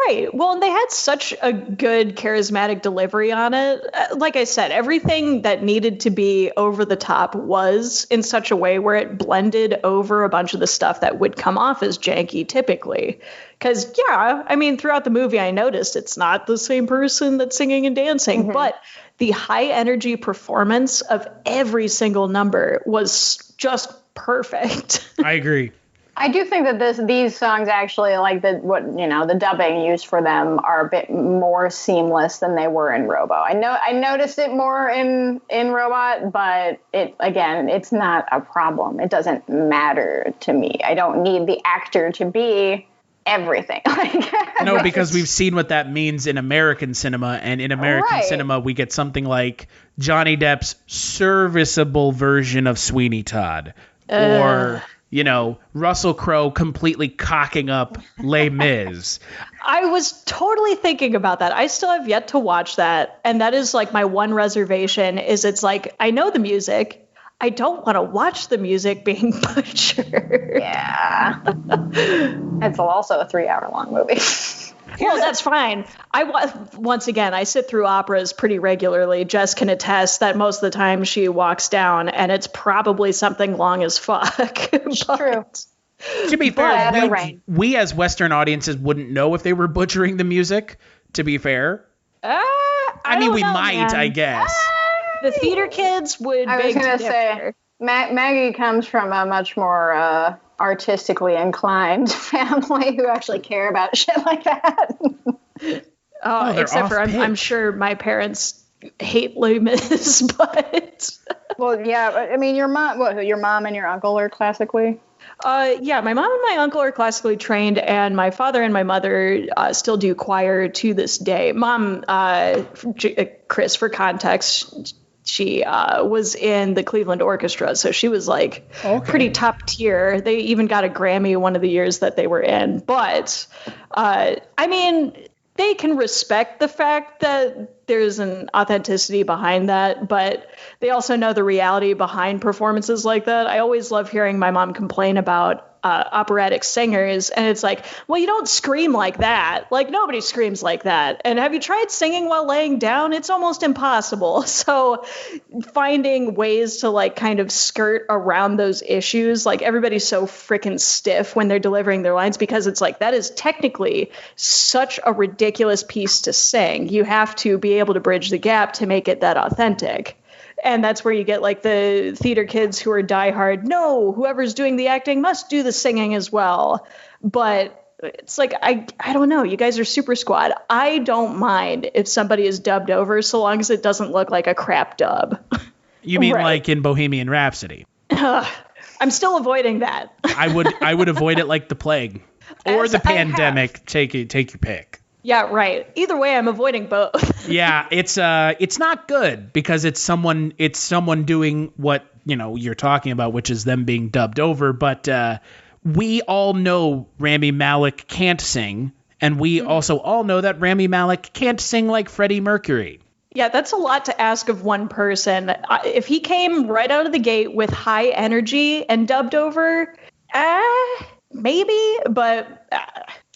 Right. Well, and they had such a good charismatic delivery on it. Like I said, everything that needed to be over the top was in such a way where it blended over a bunch of the stuff that would come off as janky typically. Because, throughout the movie, I noticed it's not the same person that's singing and dancing, but the high energy performance of every single number was just perfect. I agree. I do think that these songs actually, like the dubbing used for them, are a bit more seamless than they were in Robo. I noticed it more in Robot, but it's not a problem. It doesn't matter to me. I don't need the actor to be everything. No, because we've seen what that means in American cinema, and in American cinema we get something like Johnny Depp's serviceable version of Sweeney Todd, or Russell Crowe completely cocking up Les Mis. I was totally thinking about that. I still have yet to watch that. And that is like my one reservation is it's like, I know the music. I don't want to watch the music being butchered. Yeah. It's also a 3-hour long movie. Well, that's fine. Once again, I sit through operas pretty regularly. Jess can attest that most of the time she walks down and it's probably something long as fuck. True. To be fair, we as Western audiences wouldn't know if they were butchering the music, to be fair. We might, I guess. The theater kids would I was going to say, Maggie comes from a much more artistically inclined family who actually care about shit like that. Except for I'm sure my parents hate Les Mis, but well, yeah. I mean, your mom and your uncle are classically. Yeah, my mom and my uncle are classically trained, and my father and my mother still do choir to this day. Mom, Chris, for context, she was in the Cleveland Orchestra, so she was pretty top tier. They even got a Grammy one of the years that they were in. But they can respect the fact that there's an authenticity behind that, but they also know the reality behind performances like that. I always love hearing my mom complain about operatic singers, and it's like, well, you don't scream like that. Like, nobody screams like that. And have you tried singing while laying down? It's almost impossible. So finding ways to kind of skirt around those issues, everybody's so freaking stiff when they're delivering their lines, because it's that is technically such a ridiculous piece to sing. You have to be able to bridge the gap to make it that authentic. And that's where you get the theater kids who are diehard. No, whoever's doing the acting must do the singing as well. But it's I don't know. You guys are super squad. I don't mind if somebody is dubbed over so long as it doesn't look like a crap dub. You mean like in Bohemian Rhapsody? I'm still avoiding that. I would avoid it like the plague or the pandemic. Take your pick. Yeah, right. Either way, I'm avoiding both. Yeah, it's not good because it's someone doing what, you're talking about, which is them being dubbed over. But we all know Rami Malek can't sing, and we also all know that Rami Malek can't sing like Freddie Mercury. Yeah, that's a lot to ask of one person. If he came right out of the gate with high energy and dubbed over, maybe, but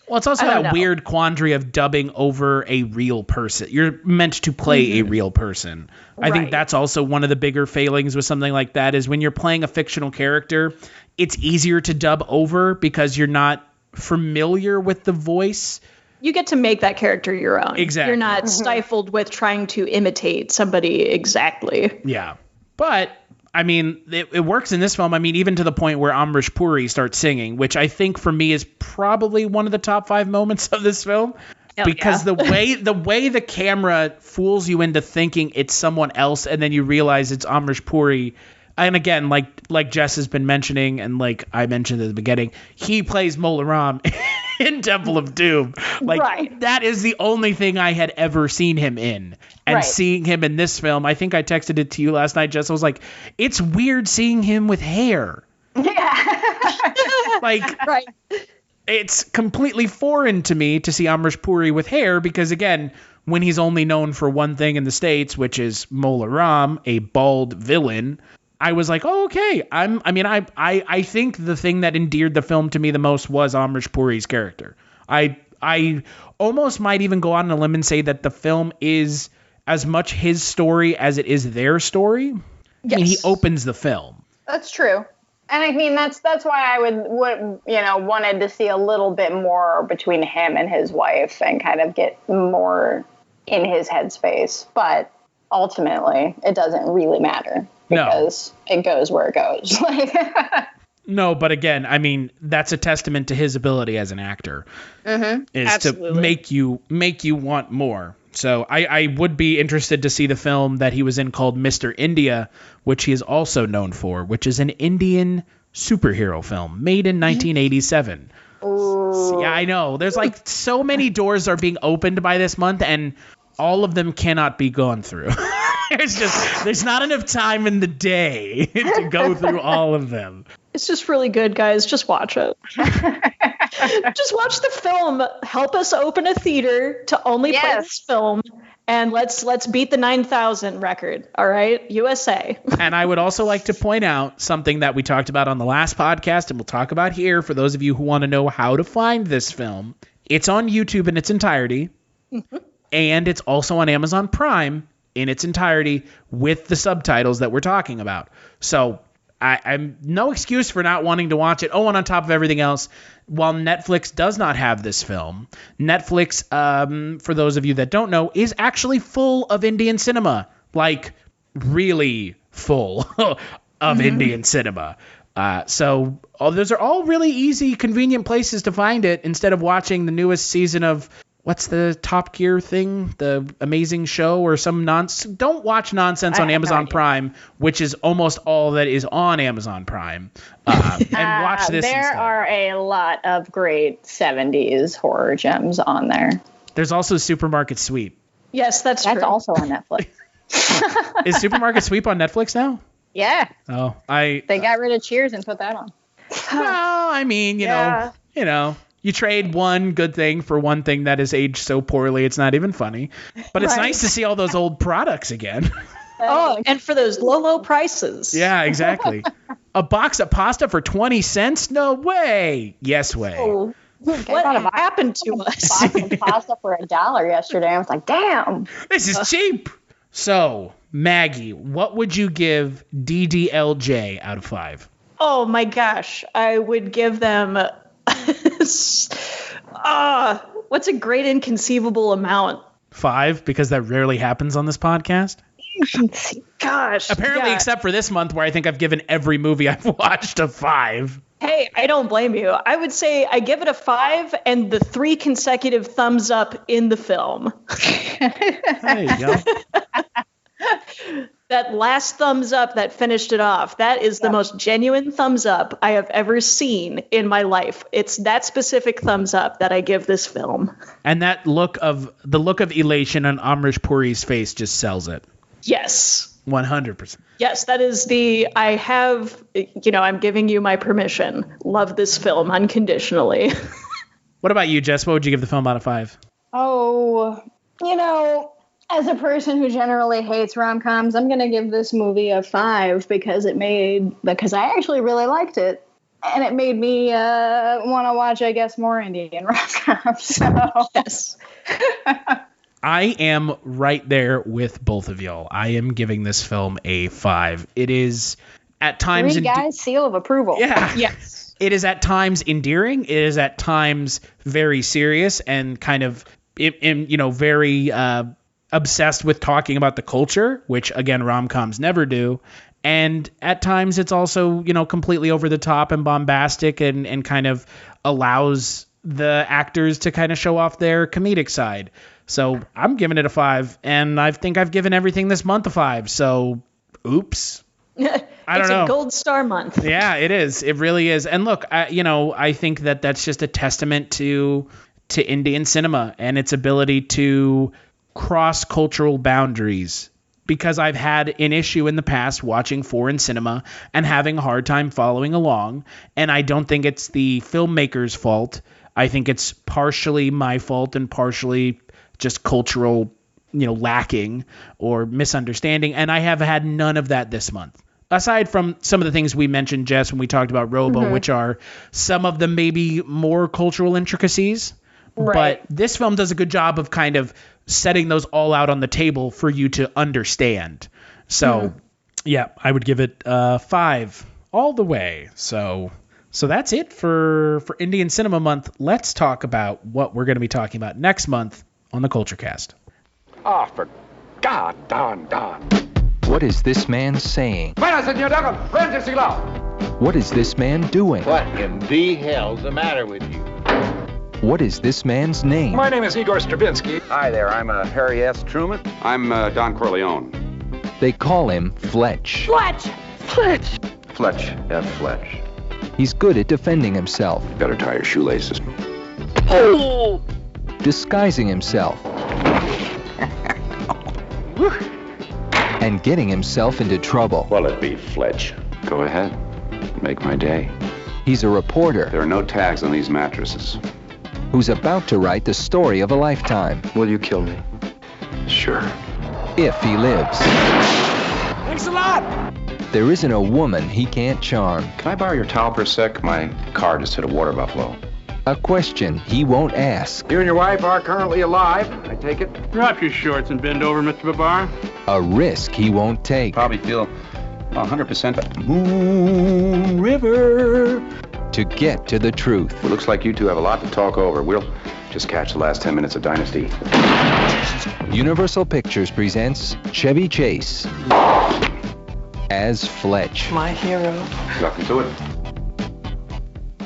Well, it's also that weird quandary of dubbing over a real person. You're meant to play a real person. I think that's also one of the bigger failings with something like that is when you're playing a fictional character, it's easier to dub over because you're not familiar with the voice. You get to make that character your own. Exactly. You're not stifled with trying to imitate somebody exactly. Yeah. But I mean, it works in this film. I mean, even to the point where Amrish Puri starts singing, which I think for me is probably one of the top 5 moments of this film. Because the way the camera fools you into thinking it's someone else, and then you realize it's Amrish Puri. And again, like Jess has been mentioning, and like I mentioned at the beginning, he plays Mola Ram in Temple of Doom. That is the only thing I had ever seen him in. And seeing him in this film, I think I texted it to you last night, Jess. I was like, it's weird seeing him with hair. Yeah. It's completely foreign to me to see Amrish Puri with hair because, again, when he's only known for one thing in the States, which is Mola Ram, a bald villain, I was like, oh, okay. I think the thing that endeared the film to me the most was Amrish Puri's character. I almost might even go on a limb and say that the film is as much his story as it is their story. Yes. I mean, he opens the film. That's true. And I mean, that's why I would wanted to see a little bit more between him and his wife and kind of get more in his headspace. But ultimately, it doesn't really matter because it goes where it goes. No, but again, I mean, that's a testament to his ability as an actor, to make you want more. So I would be interested to see the film that he was in called Mr. India, which he is also known for, which is an Indian superhero film made in 1987. So, yeah, I know. There's like so many doors are being opened by this month, and all of them cannot be gone through. There's not enough time in the day to go through all of them. It's just really good, guys. Just watch it. Just watch the film. Help us open a theater to only play this film, and let's beat the 9,000 record. All right, USA. And I would also like to point out something that we talked about on the last podcast, and we'll talk about here for those of you who want to know how to find this film. It's on YouTube in its entirety, and it's also on Amazon Prime in its entirety with the subtitles that we're talking about. So I'm no excuse for not wanting to watch it. Oh, and on top of everything else, while Netflix does not have this film, Netflix, for those of you that don't know, is actually full of Indian cinema. Like, really full of Indian cinema. So those are all really easy, convenient places to find it instead of watching the newest season of... What's the Top Gear thing? The Amazing Show or some nonsense? Don't watch nonsense on Amazon Prime, which is almost all that is on Amazon Prime. And watch this There instead. are a lot of great 70s horror gems on there. There's also Supermarket Sweep. Yes, that's true. That's also on Netflix. Is Supermarket Sweep on Netflix now? Yeah. Oh, They got rid of Cheers and put that on. Well, I mean, you know. You trade one good thing for one thing that is aged so poorly it's not even funny. But it's nice to see all those old products again. Oh, and for those low prices. Yeah, exactly. A box of pasta for 20 cents? No way. Yes way. Oh, what happened to us? Box of pasta for $1 yesterday. I was like, damn. This is cheap. So, Maggie, what would you give DDLJ out of 5? Oh my gosh. I would give them... what's a great inconceivable amount? 5, because that rarely happens on this podcast. Gosh. Apparently, except for this month where I think I've given every movie I've watched a 5. Hey, I don't blame you. I would say I give it a 5 and the 3 consecutive thumbs up in the film. There you go. That last thumbs up that finished it off, that is the most genuine thumbs up I have ever seen in my life. It's that specific thumbs up that I give this film. And that look of elation on Amrish Puri's face just sells it. Yes. 100%. Yes, that is I'm giving you my permission. Love this film unconditionally. What about you, Jess? What would you give the film out of 5? Oh, as a person who generally hates rom-coms, I'm going to give this movie a 5 because I actually really liked it. And it made me want to watch, I guess, more Indian rom-coms. So. Yes. I am right there with both of y'all. I am giving this film a 5. It is at times... Three guys, seal of approval. Yeah. Yes. It is at times endearing. It is at times very serious and kind of, very obsessed with talking about the culture, which, again, rom-coms never do. And at times it's also, completely over the top and bombastic and kind of allows the actors to kind of show off their comedic side. So I'm giving it a 5, and I think I've given everything this month a 5. So, oops. I don't know. It's a gold star month. Yeah, it is. It really is. And look, I think that's just a testament to Indian cinema and its ability to cross cultural boundaries. Because I've had an issue in the past watching foreign cinema and having a hard time following along, and I don't think it's the filmmaker's fault. I think it's partially my fault and partially just cultural, lacking or misunderstanding. And I have had none of that this month. Aside from some of the things we mentioned, Jess, when we talked about Robo, which are some of the maybe more cultural intricacies. Right. But this film does a good job of kind of setting those all out on the table for you to understand. So, yeah, I would give it 5 all the way. So that's it for Indian Cinema Month. Let's talk about what we're going to be talking about next month on the Kulturecast. Ah, for God, Don. What is this man saying? What is this man doing? What in the hell's the matter with you? What is this man's name? My name is Igor Stravinsky. Hi there, I'm Harry S. Truman. I'm Don Corleone. They call him Fletch. Fletch, F. Fletch. He's good at defending himself. Better tie your shoelaces. Oh! Disguising himself. And getting himself into trouble. Well, it be Fletch. Go ahead. Make my day. He's a reporter. There are no tags on these mattresses. Who's about to write the story of a lifetime. Will you kill me? Sure. If he lives. Thanks a lot! There isn't a woman he can't charm. Can I borrow your towel for a sec? My car just hit a water buffalo. A question he won't ask. You and your wife are currently alive, I take it? Drop your shorts and bend over, Mr. Babar. A risk he won't take. Probably feel 100% Moon River. To get to the truth. Well, looks like you two have a lot to talk over. We'll just catch the last 10 minutes of Dynasty. Universal Pictures presents Chevy Chase as Fletch. My hero. Welcome to it.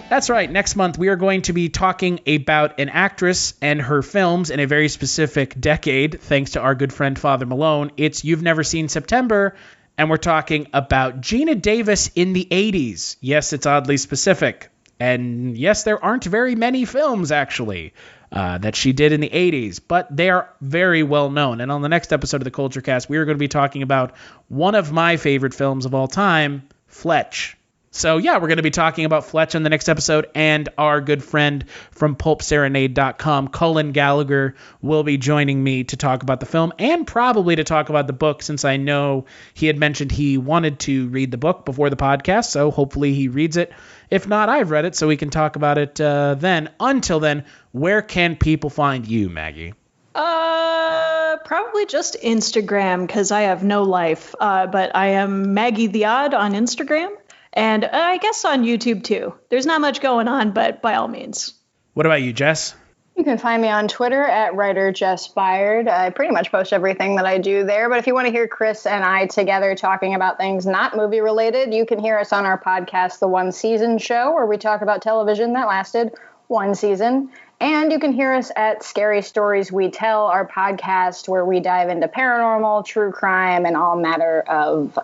That's right. Next month, we are going to be talking about an actress and her films in a very specific decade, thanks to our good friend Father Malone. It's You've Never Seen September, and we're talking about Gina Davis in the 80s. Yes, it's oddly specific. And yes, there aren't very many films, actually, that she did in the 80s, but they are very well known. And on the next episode of the Kulturecast, we are going to be talking about one of my favorite films of all time, Fletch. So yeah, we're going to be talking about Fletch on the next episode, and our good friend from pulpserenade.com, Cullen Gallagher, will be joining me to talk about the film and probably to talk about the book, since I know he had mentioned he wanted to read the book before the podcast, so hopefully he reads it. If not, I've read it, so we can talk about it then. Until then, where can people find you, Maggie? Probably just Instagram, because I have no life, but I am Maggie the Odd on Instagram. And I guess on YouTube, too. There's not much going on, but by all means. What about you, Jess? You can find me on Twitter at writer Jess Byard. I pretty much post everything that I do there. But if you want to hear Chris and I together talking about things not movie related, you can hear us on our podcast, The One Season Show, where we talk about television that lasted one season. And you can hear us at Scary Stories We Tell, our podcast, where we dive into paranormal, true crime, and all matter of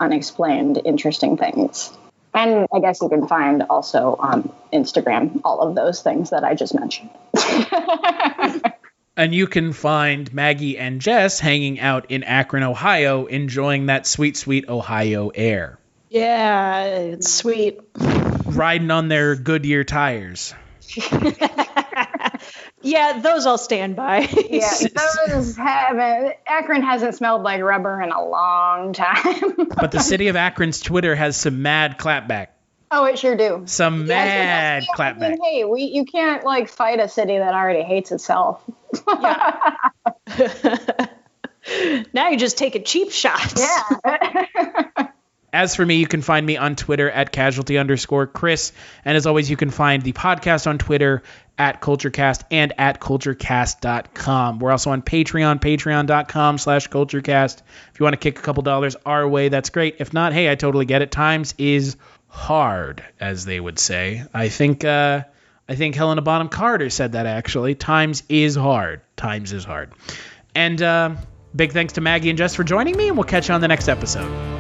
unexplained, interesting things. And I guess you can find also on Instagram all of those things that I just mentioned. And you can find Maggie and Jess hanging out in Akron, Ohio, enjoying that sweet, sweet Ohio air. Yeah, it's sweet. Riding on their Goodyear tires. Yeah, those I'll stand by. Yeah, those haven't. Akron hasn't smelled like rubber in a long time. But the city of Akron's Twitter has some mad clapback. Oh, it sure do. Some mad clapback. Hey, you can't like fight a city that already hates itself. Now you're just taking cheap shots. Yeah. As for me, you can find me on Twitter at casualty_Chris. And as always, you can find the podcast on Twitter at Kulturecast and at Kulturecast.com. We're also on Patreon, patreon.com/Kulturecast. If you want to kick a couple dollars our way, that's great. If not, hey, I totally get it. Times is hard, as they would say. I think Helena Bonham Carter said that, actually. Times is hard. Times is hard. And big thanks to Maggie and Jess for joining me, and we'll catch you on the next episode.